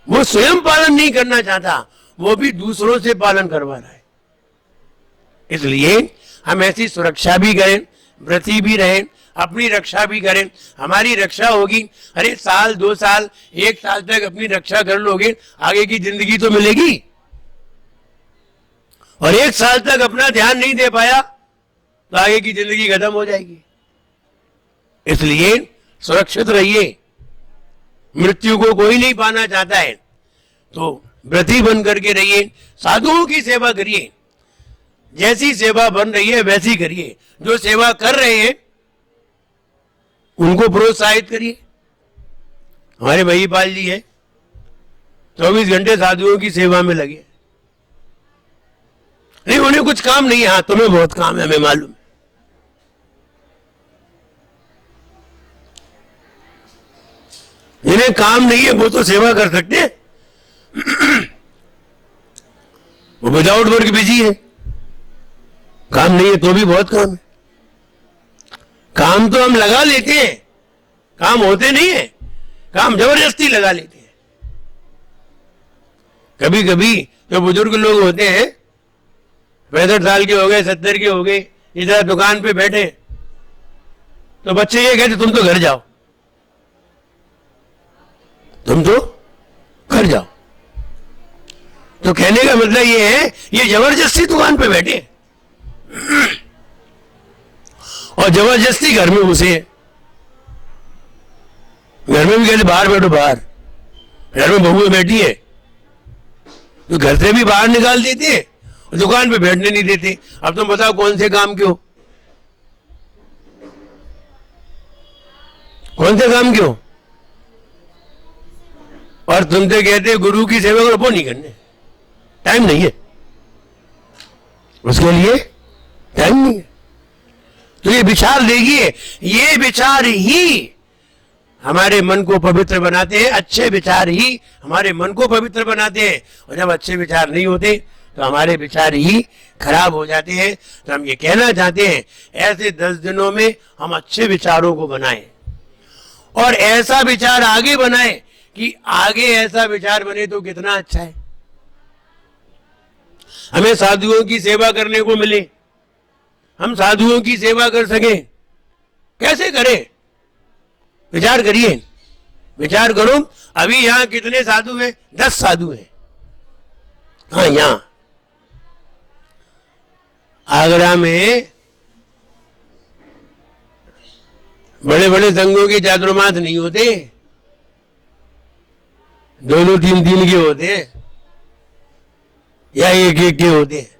वो स्वयं पालन नहीं करना चाहता, वो भी दूसरों से पालन करवा रहा है। इसलिए हम ऐसी सुरक्षा भी करें, व्रती भी रहें, अपनी रक्षा भी करें। हमारी रक्षा होगी, अरे साल 2 साल 1 साल तक अपनी रक्षा कर लोगे, आगे की जिंदगी तो मिलेगी। और 1 साल तक अपना ध्यान नहीं दे पाया तो आगे की जिंदगी खत्म हो जाएगी। इसलिए सुरक्षित रहिए। मृत्यु को कोई नहीं पाना चाहता है, तो व्रती बन करके रहिए, साधुओं की सेवा करिए। जैसी सेवा बन रही है वैसी करिए। जो सेवा कर रहे हैं उनको प्रोत्साहित करिए। हमारे महिपाल जी हैं, 24 घंटे साधुओं की सेवा में लगे। नहीं, उन्हें कुछ काम नहीं है। हाँ, तुम्हें बहुत काम है, हमें मालूम है। जिन्हें काम नहीं है वो तो सेवा कर सकते हैं। वो विदाउट वर्क बिजी है, काम नहीं है तो भी बहुत काम है। काम तो हम लगा लेते हैं, काम होते नहीं है, काम जबरदस्ती लगा लेते हैं। कभी कभी जो बुजुर्ग लोग होते हैं, 65 साल के हो गए, 70 के हो गए, इधर दुकान पे बैठे, तो बच्चे ये कहते तुम तो घर जाओ, तुम तो घर जाओ। तो कहने का मतलब ये है, ये जबरदस्ती दुकान पे बैठे और जबरदस्ती घर में घुसे। घर में भी कहते बाहर बैठो, बाहर। घर में बहू बैठी है तो घर से भी बाहर निकाल देते हैं और दुकान पे बैठने नहीं देते। अब तुम बताओ कौन से काम क्यों, कौन से काम क्यों? और तुमसे कहते गुरु की सेवा करो, वो नहीं करने, टाइम नहीं है, उसके लिए टाइम नहीं है। तो ये विचार देखिए, ये विचार ही हमारे मन को पवित्र बनाते हैं। अच्छे विचार ही हमारे मन को पवित्र बनाते हैं, और जब अच्छे विचार नहीं होते तो हमारे विचार ही खराब हो जाते हैं। तो हम ये कहना चाहते हैं, ऐसे 10 दिनों में हम अच्छे विचारों को बनाएं और ऐसा विचार आगे बनाएं कि आगे ऐसा विचार बने तो कितना अच्छा है। हमें साधुओं की सेवा करने को मिले, हम साधुओं की सेवा कर सकें, कैसे करें? विचार करिए, विचार करो। अभी यहां कितने साधु हैं? 10 साधु हैं। हाँ, यहां आगरा में बड़े बड़े संघों के चातुर्मास नहीं होते, 2-2 3-3 के होते हैं या 1-1 के होते हैं।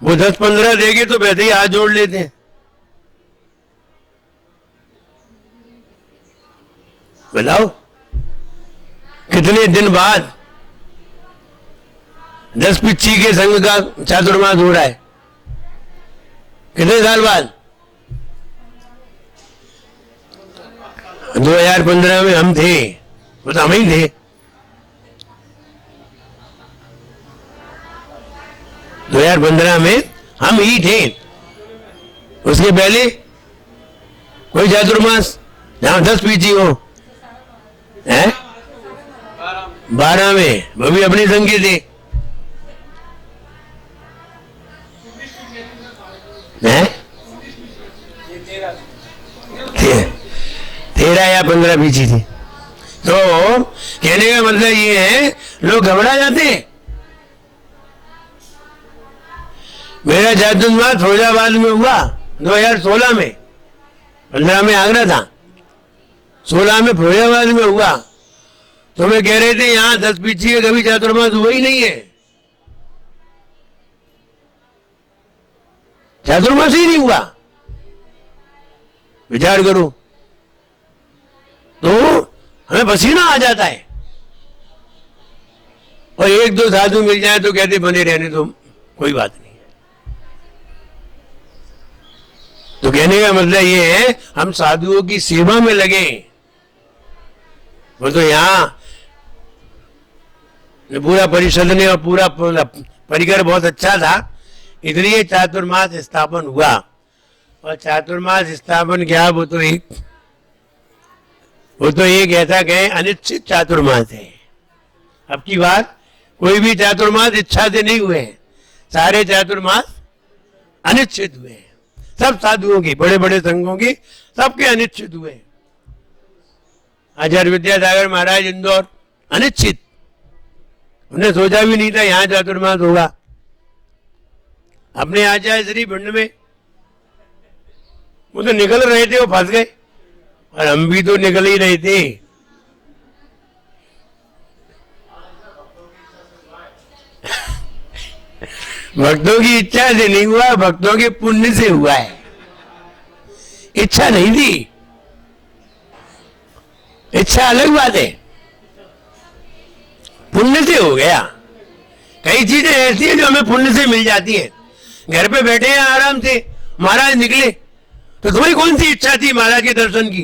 वो 10-15 देंगे तो वैसे ही हाथ जोड़ लेते हैं। बताओ कितने दिन बाद 10 पिच्छी के संघ का चातुर्मास हो रहा है? कितने साल बाद? 2015 में हम थे, वो तो हम ही थे। 2015 में हम ही थे। उसके पहले कोई चातुर्मास जहां 10 पीछी हो है? 12 में वो भी अपने संघ के थे। 13 या 15 पीछी थी। तो कहने का मतलब ये है, लोग घबरा जाते हैं। मेरा चातुर्मास फिरोजाबाद में हुआ 2016 में, 15 में आगरा था, 16 में फिरोजाबाद में हुआ। तो मैं कह रहे थे यहां 10 पीछी का कभी चातुर्मास हुआ ही नहीं है, चातुर्मास ही नहीं हुआ। विचार करो, तो हमें पसीना आ जाता है। और एक दो साधु मिल जाए तो कहते बने रहने तो कोई बात नहीं। तो कहने का मतलब ये है हम साधुओं की सेवा में लगे। वो तो यहां पूरा परिषद ने और पूरा परिकर बहुत अच्छा था, इसलिए चातुर्मास स्थापन हुआ। और चातुर्मास स्थापन क्या, वो तो एक ऐसा कहे अनिश्चित चातुर्मास है। अब की बात कोई भी चातुर्मास इच्छा से नहीं हुए हैं, सारे चातुर्मास अनिश्चित हुए हैं। सब साधुओं की, बड़े बड़े संघों की, सबके अनिश्चित हुए। आचार्य विद्यासागर महाराज इंदौर अनिश्चित, उन्हें सोचा भी नहीं था यहां चातुर्मास होगा। अपने आचार्य श्री भिंड में वो तो निकल रहे थे, वो फंस गए, और हम भी तो निकल ही रहे थे। भक्तों की इच्छा से नहीं हुआ, भक्तों के पुण्य से हुआ है। इच्छा नहीं थी, इच्छा अलग बात है, पुण्य से हो गया। कई चीजें ऐसी हैं जो हमें पुण्य से मिल जाती हैं। घर पे बैठे हैं आराम से, महाराज निकले, तो तुम्हारी कौन सी इच्छा थी महाराज के दर्शन की?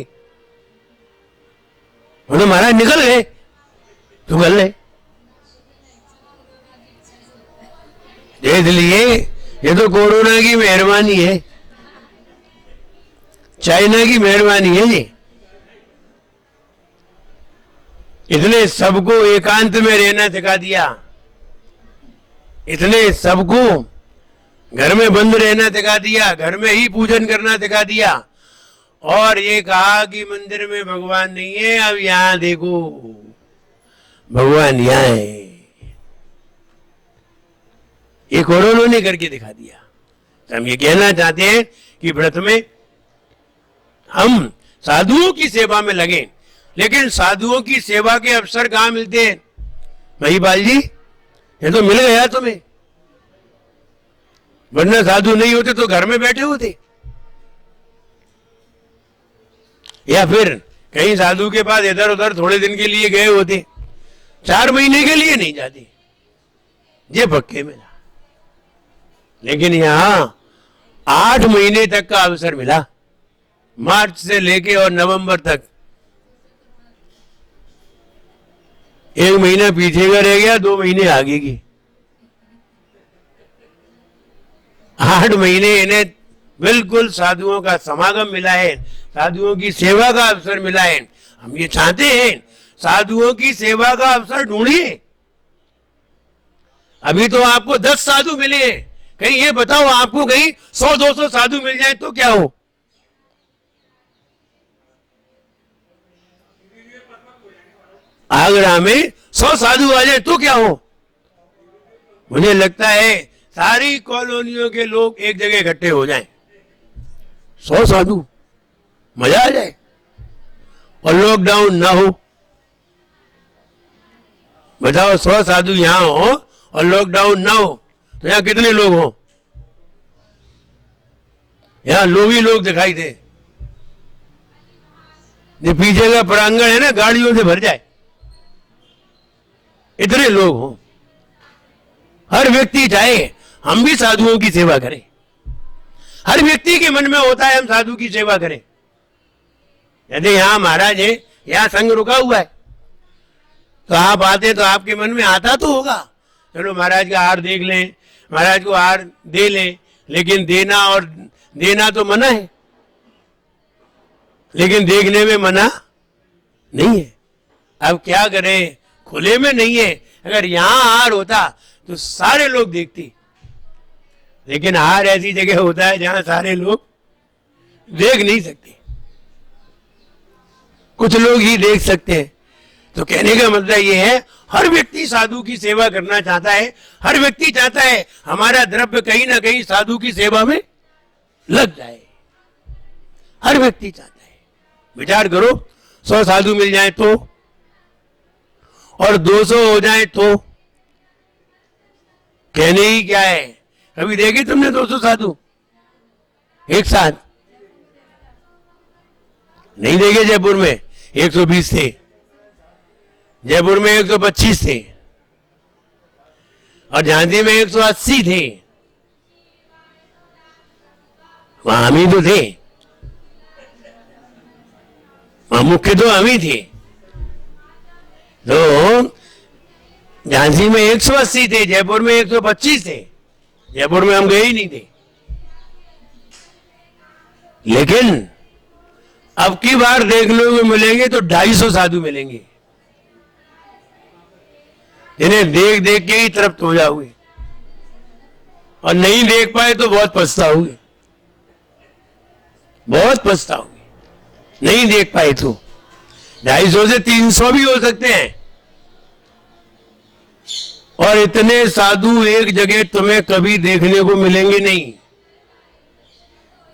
बोले महाराज निकल गए तो गल है। इसलिए ये तो कोरोना की मेहरबानी है, चाइना की मेहरबानी है जी। इसने सबको एकांत में रहना सिखा दिया, इसने सबको घर में बंद रहना सिखा दिया, घर में ही पूजन करना सिखा दिया, और ये कहा कि मंदिर में भगवान नहीं है, अब यहां देखो भगवान यहां है। ये कोरोना ने करके दिखा दिया। तो हम ये कहना चाहते हैं कि व्रत में हम साधुओं की सेवा में लगे, लेकिन साधुओं की सेवा के अवसर कहां मिलते हैं? महिपाल जी, ये तो मिल गया तुम्हें, वरना साधु नहीं होते तो घर में बैठे होते, या फिर कहीं साधु के पास इधर उधर थोड़े दिन के लिए गए होते, 4 महीने के लिए नहीं जाते, ये पक्के मिला। लेकिन यहां 8 महीने तक का अवसर मिला, मार्च से लेके और नवंबर तक। 1 महीना पीछे का रह गया, 2 महीने आगे की, 8 महीने इन्हें बिल्कुल साधुओं का समागम मिला है, साधुओं की सेवा का अवसर मिला है। हम ये चाहते हैं साधुओं की सेवा का अवसर ढूंढिए। अभी तो आपको 10 साधु मिले हैं, कहीं ये बताओ आपको कहीं 100-200 साधु मिल जाए तो क्या हो? आगरा में 100 साधु आ जाए तो क्या हो? मुझे लगता है सारी कॉलोनियों के लोग एक जगह इकट्ठे हो जाएं, 100 साधु, मजा आ जाए, और लॉकडाउन ना हो। बताओ 100 साधु यहां हो और लॉकडाउन ना हो तो यहां कितने लोग हो? यहां लोग ही लोग दिखाई दे, ये पीछे का प्रांगण है ना, गाड़ियों से भर जाए, इतने लोग हो। हर व्यक्ति चाहे हम भी साधुओं की सेवा करें, हर व्यक्ति के मन में होता है हम साधु की सेवा करें। यदि यहां महाराज है, यहां संघ रुका हुआ है, तो आप आते तो आपके मन में आता तो होगा, चलो महाराज का हार देख लें, महाराज को हार दे लें, लेकिन देना तो मना है, लेकिन देखने में मना नहीं है। अब क्या करें, खुले में नहीं है। अगर यहां हार होता तो सारे लोग देखते, लेकिन हार ऐसी जगह होता है जहां सारे लोग देख नहीं सकते, कुछ लोग ही देख सकते हैं। तो कहने का मतलब ये है हर व्यक्ति साधु की सेवा करना चाहता है, हर व्यक्ति चाहता है हमारा द्रव्य कहीं ना कहीं साधु की सेवा में लग जाए, हर व्यक्ति चाहता है। विचार करो, 100 साधु मिल जाए तो, और 200 हो जाए तो, कहने ही क्या है। कभी देखे तुमने 200 साधु एक साथ? नहीं देखे जयपुर में 120 थे, जयपुर में 125 थे और झांसी में 180 थे। वहां हम ही तो थे, वहां मुख्य तो हम ही थे। तो झांसी में 180 थे, जयपुर में 125 थे। जयपुर में हम गए ही नहीं थे। लेकिन अब की बार देखने को मिलेंगे तो 250 साधु मिलेंगे, जिन्हें देख देख के ही तृप्त हो जाओगे, और नहीं देख पाए तो बहुत पछताओगे, बहुत पछताओगे। नहीं देख पाए तो 250 से 300 भी हो सकते हैं। और इतने साधु एक जगह तुम्हें कभी देखने को मिलेंगे नहीं,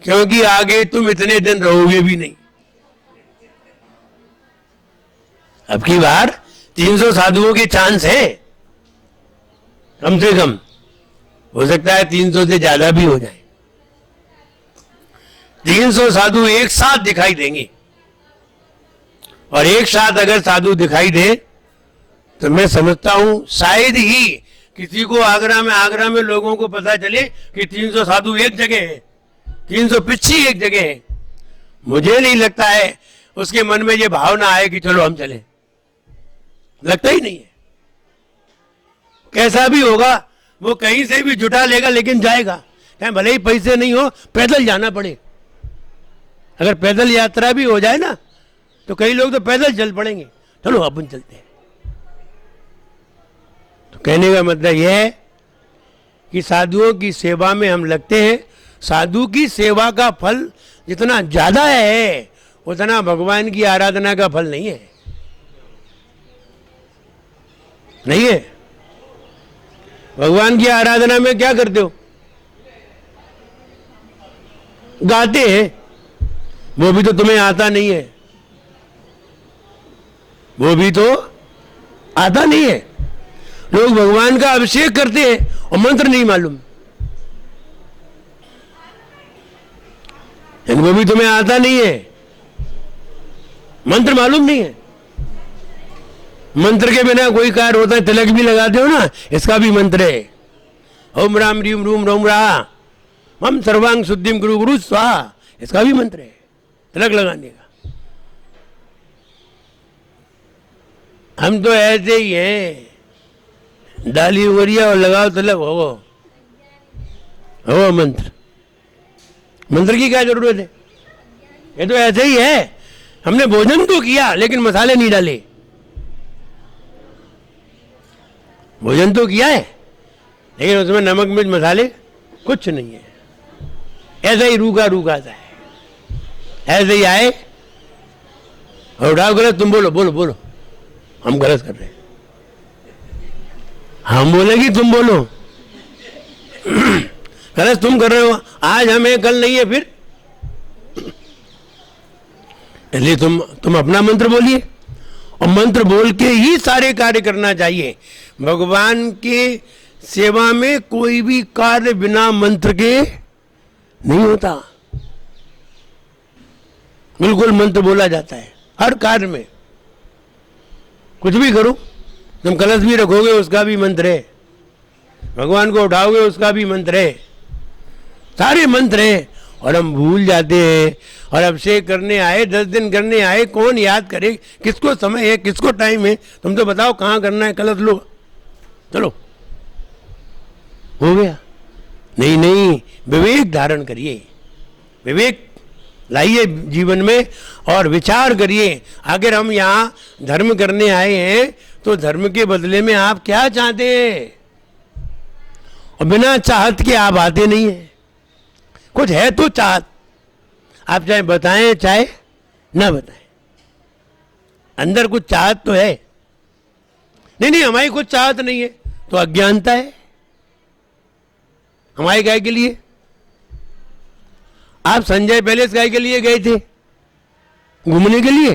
क्योंकि आगे तुम इतने दिन रहोगे भी नहीं। अब की बार 300 साधुओं के चांस है, कम से कम। हो सकता है 300 से ज्यादा भी हो जाए। 300 साधु एक साथ दिखाई देंगे, और एक साथ अगर साधु दिखाई दे तो मैं समझता हूं शायद ही किसी को आगरा में लोगों को पता चले कि 300 साधु एक जगह है, 300 पिच्छी एक जगह है। मुझे नहीं लगता है उसके मन में ये भावना आए कि चलो हम चलें, लगता ही नहीं है। कैसा भी होगा वो कहीं से भी जुटा लेगा, लेकिन जाएगा, चाहे भले ही पैसे नहीं हो, पैदल जाना पड़े। अगर पैदल यात्रा भी हो जाए ना तो कई लोग तो पैदल चल पड़ेंगे, चलो अपन चलते हैं। तो कहने का मतलब यह है कि साधुओं की सेवा में हम लगते हैं। साधु की सेवा का फल जितना ज्यादा है उतना भगवान की आराधना का फल नहीं है, नहीं है। भगवान की आराधना में क्या करते हो? गाते हैं, वो भी तो तुम्हें आता नहीं है, वो भी तो आता नहीं है। लोग भगवान का अभिषेक करते हैं और मंत्र नहीं मालूम, वो भी तुम्हें आता नहीं है, मंत्र मालूम नहीं है। मंत्र के बिना कोई कार्य होता है? तिलक भी लगाते हो ना, इसका भी मंत्र है। ओम राम रीम रूम रोम रा हम सर्वांग शुद्धिम गुरु गुरु स्वाहा, इसका भी मंत्र है तिलक लगाने का। हम तो ऐसे ही हैं, डाली उगरिया और लगाओ तिलक, हो मंत्र। मंत्र की क्या जरूरत है? ये तो ऐसे ही है, हमने भोजन तो किया लेकिन मसाले नहीं डाले। भोजन तो किया है लेकिन उसमें नमक मिर्च मसाले कुछ नहीं है, ऐसा ही रूखा रूखा सा है, ऐसे ही आए और उठाओ गलत, तुम बोलो बोलो बोलो, हम गलत कर रहे हैं, हम बोलेगी तुम बोलो गलत तुम कर रहे हो, आज हमें कल नहीं है फिर। इसलिए तुम अपना मंत्र बोलिए, और मंत्र बोल के ही सारे कार्य करना चाहिए। भगवान के सेवा में कोई भी कार्य बिना मंत्र के नहीं होता, बिल्कुल मंत्र बोला जाता है हर कार्य में। कुछ भी करो, तुम कलश भी रखोगे उसका भी मंत्र है, भगवान को उठाओगे उसका भी मंत्र है, सारे मंत्र हैं। और हम भूल जाते हैं, और अभिषेक करने आए, 10 दिन करने आए, कौन याद करे किसको समय है किसको टाइम है? तुम तो बताओ कहाँ करना है, कलश लो चलो, हो गया। नहीं नहीं, विवेक धारण करिए, विवेक लाइए जीवन में और विचार करिए। अगर हम यहाँ धर्म करने आए हैं तो धर्म के बदले में आप क्या चाहते हैं? और बिना चाहत के आप आते नहीं हैं। कुछ है तो चाहत, आप चाहे बताएं चाहे ना बताएं, अंदर कुछ चाहत तो है। नहीं नहीं, हमारी कुछ चाहत नहीं है तो अज्ञानता है। हमारे गाय के लिए आप संजय पैलेस गाय के लिए गए थे घूमने के लिए,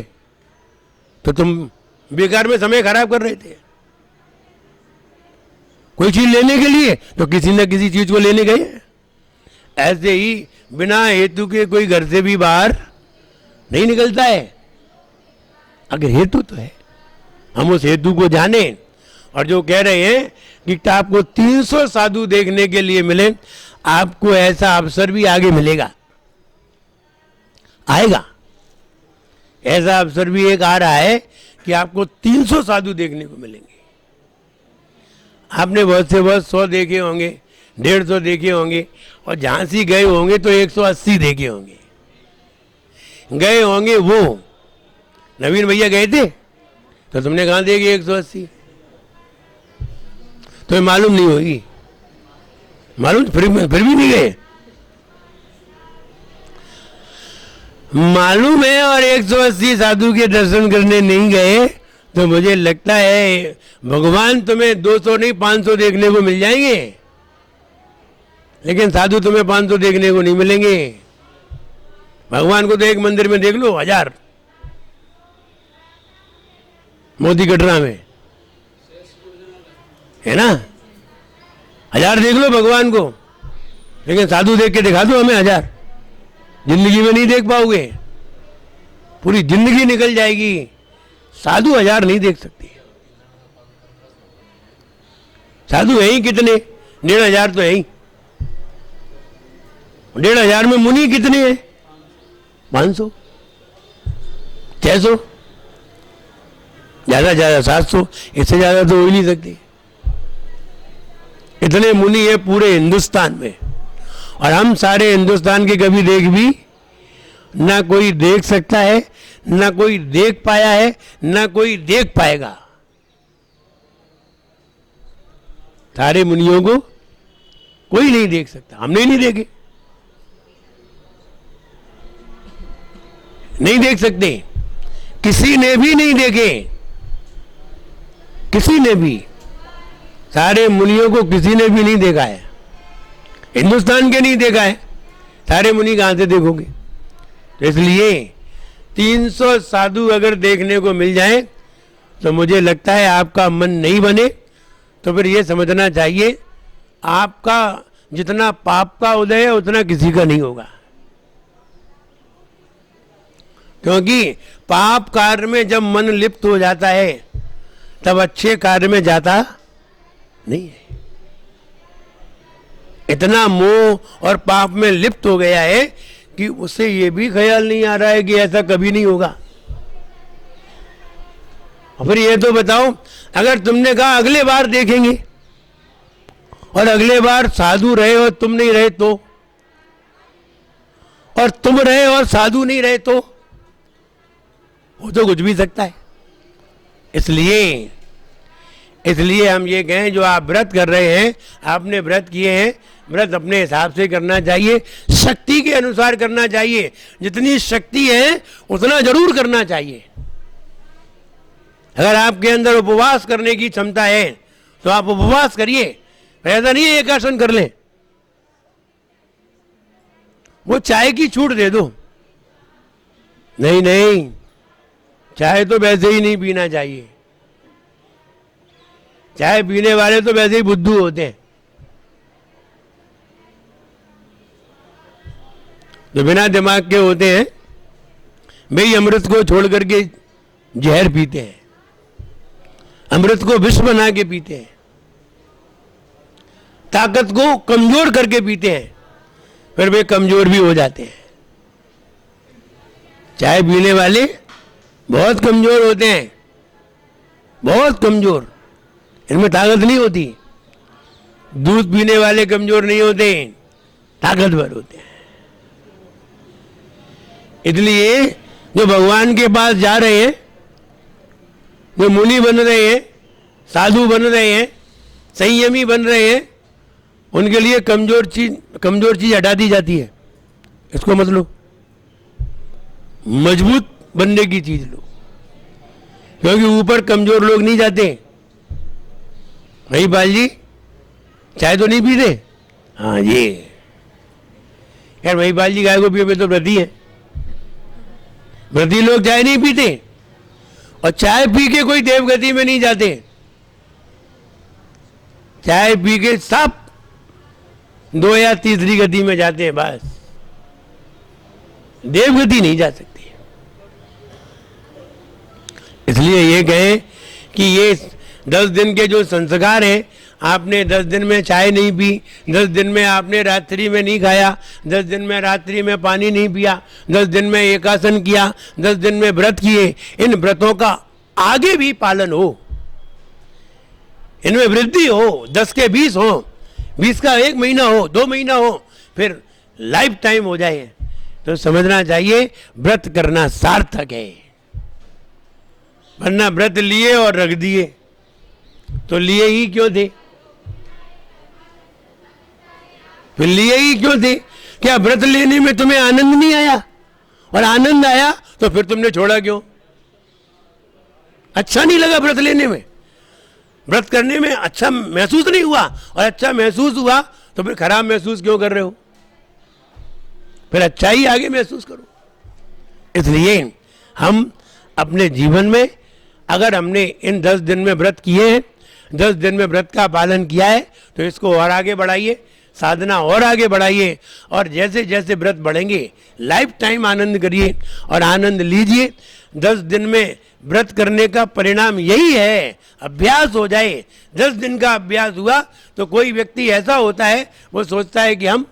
तो तुम बेकार में समय खराब कर रहे थे। कोई चीज लेने के लिए तो किसी न किसी चीज को लेने गए। ऐसे ही बिना हेतु के कोई घर से भी बाहर नहीं निकलता है। अगर हेतु तो है, हम उस हेतु को जाने। और जो कह रहे हैं कि आपको 300 साधु देखने के लिए मिले, आपको ऐसा अवसर भी आगे मिलेगा, आएगा। ऐसा अवसर भी एक आ रहा है कि आपको 300 साधु देखने को मिलेंगे। आपने बहुत से बहुत 100 देखे होंगे, 150 देखे होंगे, और झांसी गए होंगे तो 180 देखे होंगे। गए होंगे वो नवीन भैया गए थे तो तुमने कहा देखे 180, तो मालूम नहीं होगी, मालूम फिर भी नहीं गए, मालूम है और 180 साधु के दर्शन करने नहीं गए, तो मुझे लगता है भगवान तुम्हें 200 नहीं 500 देखने को मिल जाएंगे, लेकिन साधु तुम्हें 500 देखने को नहीं मिलेंगे। भगवान को तो एक मंदिर में देख लो 1000, मोती कटरा में है ना, 1000 देख लो भगवान को, लेकिन साधु देख के दिखा दो हमें 1000, जिंदगी में नहीं देख पाओगे, पूरी जिंदगी निकल जाएगी, साधु 1000 नहीं देख सकते। साधु है ही कितने, 1500 तो है ही, 1500 में मुनि कितने हैं, 500 600, ज्यादा 700, इससे ज्यादा तो हो ही नहीं सकते। इतने मुनि है पूरे हिंदुस्तान में, और हम सारे हिंदुस्तान के कभी देख भी ना कोई देख सकता है, ना कोई देख पाया है, ना कोई देख पाएगा। सारे मुनियों को कोई नहीं देख सकता, हमने नहीं देखे, नहीं देख सकते, किसी ने भी नहीं देखे, किसी ने भी, सारे मुनियों को किसी ने भी नहीं देखा है, हिंदुस्तान के नहीं देखा है, सारे मुनि कहां से देखोगे। तो इसलिए 300 साधु अगर देखने को मिल जाए तो मुझे लगता है आपका मन नहीं बने, तो फिर ये समझना चाहिए आपका जितना पाप का उदय है उतना किसी का नहीं होगा, क्योंकि पाप कार्य में जब मन लिप्त हो जाता है तब अच्छे कार्य में जाता नहीं है। इतना मोह और पाप में लिप्त हो गया है कि उसे ये भी ख्याल नहीं आ रहा है कि ऐसा कभी नहीं होगा। और फिर ये तो बताओ, अगर तुमने कहा अगले बार देखेंगे, और अगले बार साधु रहे और तुम नहीं रहे तो, और तुम रहे और साधु नहीं रहे तो, वो तो कुछ भी सकता है। इसलिए हम ये कहें, जो आप व्रत कर रहे हैं, आपने व्रत किए हैं, व्रत अपने हिसाब से करना चाहिए, शक्ति के अनुसार करना चाहिए, जितनी शक्ति है उतना जरूर करना चाहिए। अगर आपके अंदर उपवास करने की क्षमता है तो आप उपवास करिए, ऐसा नहीं है एक आसन कर लें, वो चाय की छूट दे दो, नहीं, चाय तो वैसे ही नहीं पीना चाहिए, चाय पीने वाले तो वैसे ही बुद्धू होते हैं, जो बिना दिमाग के होते हैं, वे अमृत को छोड़ करके जहर पीते हैं, अमृत को विष बना के पीते हैं, ताकत को कमजोर करके पीते हैं, फिर वे कमजोर भी हो जाते हैं। चाय पीने वाले बहुत कमजोर होते हैं, बहुत कमजोर, इनमें ताकत नहीं होती। दूध पीने वाले कमजोर नहीं होते, ताकतवर होते हैं। इसलिए जो भगवान के पास जा रहे हैं, जो मुनि बन रहे हैं, साधु बन रहे हैं, संयमी बन रहे हैं, उनके लिए कमजोर चीज हटा दी जाती है। इसको मत लो, मजबूत बनने की चीज लो, क्योंकि ऊपर कमजोर लोग नहीं जाते। भाई बाल जी चाय तो नहीं पीते, हाँ जी, यार भाई बाल जी गाय को पियो, तो व्रती है, व्रती लोग चाय नहीं पीते, और चाय पी के कोई देवगति में नहीं जाते, चाय पी के सब 2 या तीसरी गति में जाते हैं, बस देवगति नहीं जा सकती। इसलिए ये कहें कि ये 10 दिन के जो संस्कार है, आपने 10 दिन में चाय नहीं पी, 10 दिन में आपने रात्रि में नहीं खाया, 10 दिन में रात्रि में पानी नहीं पिया, 10 दिन में एकासन किया, 10 दिन में व्रत किए, इन व्रतों का आगे भी पालन हो, इनमें वृद्धि हो, 10 के 20 हो, 20 का 1 महीना हो, 2 महीना हो, फिर लाइफ टाइम हो जाए, तो समझना चाहिए व्रत करना सार्थक है। वरना व्रत लिए और रख दिए तो लिए ही क्यों थे? फिर लिए ही क्यों थे? क्या व्रत लेने में तुम्हें आनंद नहीं आया? और आनंद आया तो फिर तुमने छोड़ा क्यों? अच्छा नहीं लगा व्रत लेने में, व्रत करने में अच्छा महसूस नहीं हुआ, और अच्छा महसूस हुआ तो फिर खराब महसूस क्यों कर रहे हो? फिर अच्छा ही आगे महसूस करो। इसलिए हम अपने जीवन में, अगर हमने इन 10 दिन में व्रत किए हैं, 10 दिन में व्रत का पालन किया है, तो इसको और आगे बढ़ाइए, साधना और आगे बढ़ाइए, और जैसे जैसे व्रत बढ़ेंगे लाइफ टाइम आनंद करिए और आनंद लीजिए। 10 दिन में व्रत करने का परिणाम यही है, अभ्यास हो जाए। 10 दिन का अभ्यास हुआ तो कोई व्यक्ति ऐसा होता है, वो सोचता है कि हम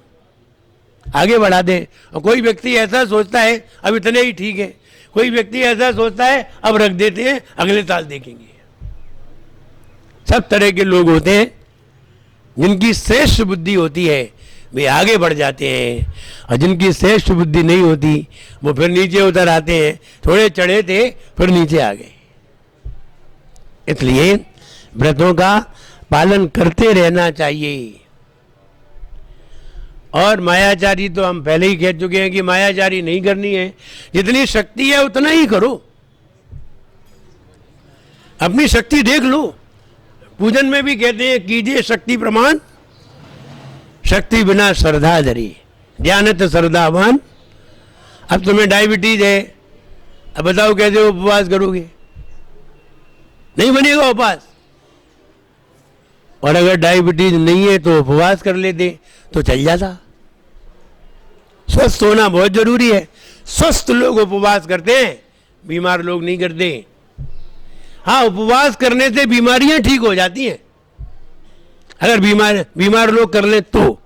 आगे बढ़ा दें, और कोई व्यक्ति ऐसा सोचता है अब इतने ही ठीक है, कोई व्यक्ति ऐसा सोचता है अब रख देते हैं, अगले साल देखेंगे। सब तरह के लोग होते हैं। जिनकी श्रेष्ठ बुद्धि होती है वे आगे बढ़ जाते हैं, और जिनकी श्रेष्ठ बुद्धि नहीं होती वो फिर नीचे उतर आते हैं। थोड़े चढ़े थे फिर नीचे आ गए। इसलिए व्रतों का पालन करते रहना चाहिए। और मायाचारी तो हम पहले ही कह चुके हैं कि मायाचारी नहीं करनी है। जितनी शक्ति है उतना ही करो, अपनी शक्ति देख लो। पूजन में भी कहते हैं कीजिए शक्ति प्रमाण, शक्ति बिना श्रद्धा धरी, ध्यानत श्रद्धावान। अब तुम्हें डायबिटीज है, अब बताओ कैसे उपवास करोगे? नहीं बनेगा उपवास। और अगर डायबिटीज नहीं है तो उपवास कर लेते तो चल जाता। स्वस्थ होना बहुत जरूरी है। स्वस्थ लोग उपवास करते हैं, बीमार लोग नहीं करते। हाँ, उपवास करने से बीमारियां ठीक हो जाती हैं, अगर बीमार लोग कर ले तो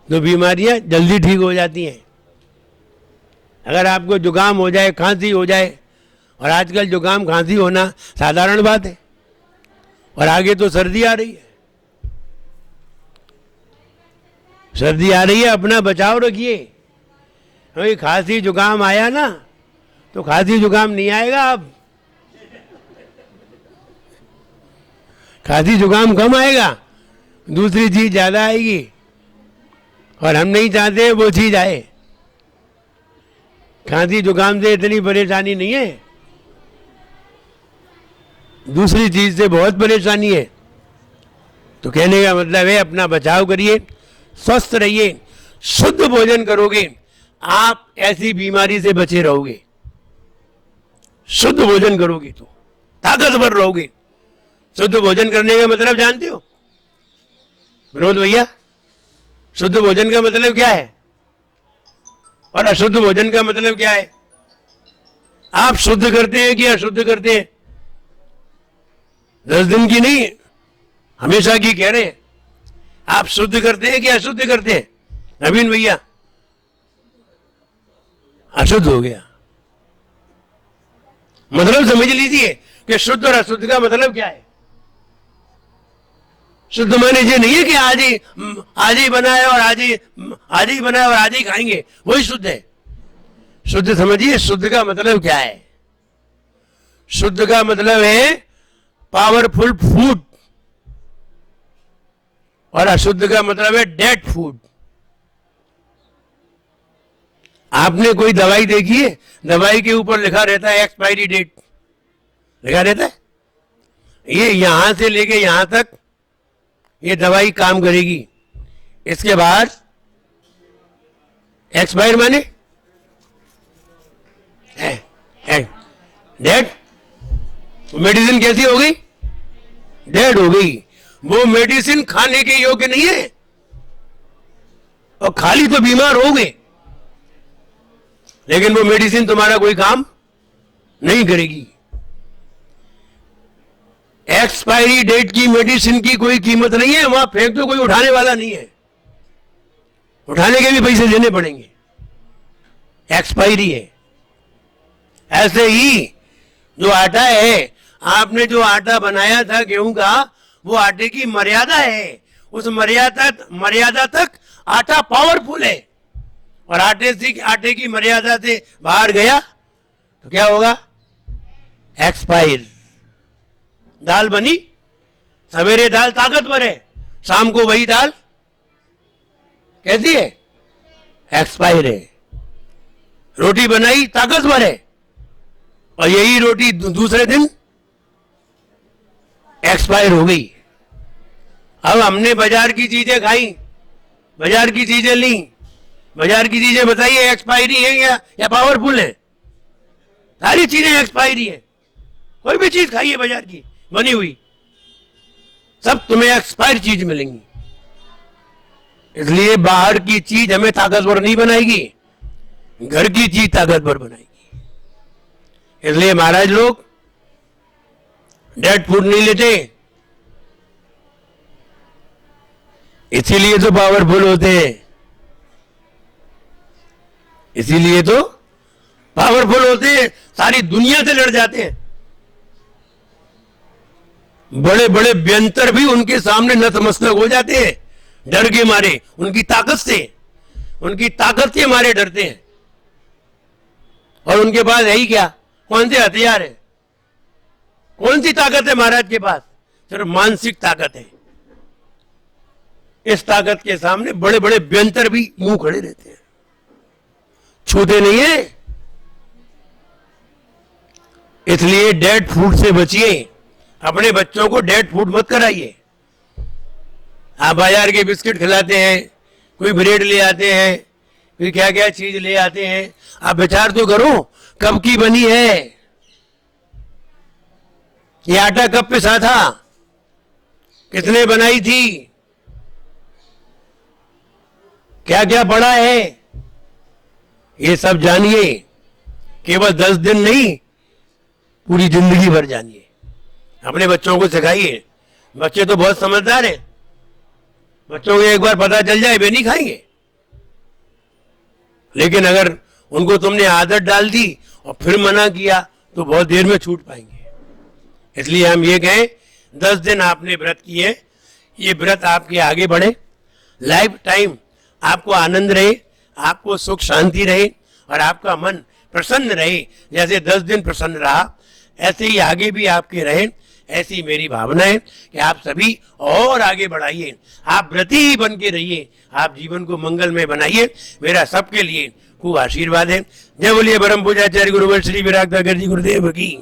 बीमारियां जल्दी ठीक हो जाती हैं। अगर आपको जुकाम हो जाए, खांसी हो जाए, और आजकल जुकाम खांसी होना साधारण बात है, और आगे तो सर्दी आ रही है, सर्दी आ रही है, अपना बचाव रखिए। भाई खांसी जुकाम आया ना तो खांसी जुकाम नहीं आएगा। अब खांसी जुकाम कम आएगा, दूसरी चीज ज्यादा आएगी, और हम नहीं चाहते वो चीज आए। खांसी जुकाम से इतनी परेशानी नहीं है, दूसरी चीज से बहुत परेशानी है। तो कहने का मतलब है अपना बचाव करिए, स्वस्थ रहिए, शुद्ध भोजन करोगे आप ऐसी बीमारी से बचे रहोगे। शुद्ध भोजन करोगे तो ताकतवर रहोगे। शुद्ध भोजन करने का मतलब जानते हो विनोद भैया? शुद्ध भोजन का मतलब क्या है और अशुद्ध भोजन का मतलब क्या है? आप शुद्ध करते हैं कि अशुद्ध करते हैं? 10 दिन की नहीं, हमेशा की कह रहे हैं। आप शुद्ध करते हैं कि अशुद्ध करते हैं? नवीन भैया अशुद्ध हो गया। मतलब समझ लीजिए कि शुद्ध और अशुद्ध का मतलब क्या है। शुद्ध माने ये नहीं है कि आज ही बनाए और आज ही बनाए और आज ही खाएंगे, वही शुद्ध है। शुद्ध समझिए, शुद्ध का मतलब क्या है? शुद्ध का मतलब है पावरफुल फूड, और अशुद्ध का मतलब है डेड फूड। आपने कोई दवाई देखी है? दवाई के ऊपर लिखा रहता है एक्सपायरी डेट, लिखा रहता है। ये यहां से लेके यहां तक ये दवाई काम करेगी, इसके बाद एक्सपायर माने डेड। मेडिसिन कैसी हो गई? डेड हो गई। वो मेडिसिन खाने के योग्य नहीं है, और खाली तो बीमार हो गए, लेकिन वो मेडिसिन तुम्हारा कोई काम नहीं करेगी। एक्सपायरी डेट की मेडिसिन की कोई कीमत नहीं है, वहां फेंक तो कोई उठाने वाला नहीं है, उठाने के भी पैसे देने पड़ेंगे, एक्सपायरी है। ऐसे ही जो आटा है, आपने जो आटा बनाया था गेहूं का, वो आटे की मर्यादा है, उस मर्यादा तक आटा पावरफुल है, और आटे की मर्यादा से बाहर गया तो क्या होगा? एक्सपायर। दाल बनी, सवेरे दाल ताकतवर है, शाम को वही दाल कैसी है? एक्सपायर है। रोटी बनाई, ताकतवर है, और यही रोटी दूसरे दिन एक्सपायर हो गई। अब हमने बाजार की चीजें खाई, बाजार की चीजें ली, बाजार की चीजें बताइए एक्सपायरी है या पावरफुल है? सारी चीजें एक्सपायरी है। कोई भी चीज खाइए बाजार की बनी हुई, सब तुम्हें एक्सपायर चीज मिलेंगी। इसलिए बाहर की चीज हमें ताकतवर नहीं बनाएगी, घर की चीज ताकतवर बनाएगी। इसलिए महाराज लोग डेड फूड नहीं लेते, इसीलिए तो पावरफुल होते हैं, इसीलिए तो पावरफुल होते हैं, सारी दुनिया से लड़ जाते हैं। बड़े बड़े व्यंतर भी उनके सामने नतमस्तक हो जाते हैं, डर के मारे, उनकी ताकत से मारे डरते हैं। और उनके पास है ही क्या? कौन से हथियार है? कौन सी ताकत है महाराज के पास? सिर्फ मानसिक ताकत है। इस ताकत के सामने बड़े बड़े व्यंतर भी मुंह खड़े रहते हैं, छूते नहीं है। इसलिए डेड फूड से बचिए, अपने बच्चों को डेड फूड मत कराइए। आप बाजार के बिस्किट खिलाते हैं, कोई ब्रेड ले आते हैं, फिर क्या क्या चीज ले आते हैं, आप विचार तो करो कब की बनी है, ये आटा कब पिसा था, किसने बनाई थी, क्या क्या पड़ा है, ये सब जानिए। केवल 10 दिन नहीं, पूरी जिंदगी भर जानिए। अपने बच्चों को सिखाइए। बच्चे तो बहुत समझदार हैं, बच्चों को एक बार पता चल जाए वे नहीं खाएंगे, लेकिन अगर उनको तुमने आदत डाल दी और फिर मना किया तो बहुत देर में छूट पाएंगे। इसलिए हम ये कहें, 10 दिन आपने व्रत किए, ये व्रत आपके आगे बढ़े, लाइफ टाइम आपको आनंद रहे, आपको सुख शांति रहे, और आपका मन प्रसन्न रहे। जैसे 10 दिन प्रसन्न रहा, ऐसे ही आगे भी आपके रहे। ऐसी मेरी भावना है कि आप सभी और आगे बढ़ाइए, आप व्रती ही बन के रहिए, आप जीवन को मंगलमय बनाइए। मेरा सबके लिए खूब आशीर्वाद है। जय बोलिए परम पूज्याचार्य गुरुवर श्री विराग सागर जी गुरुदेव की।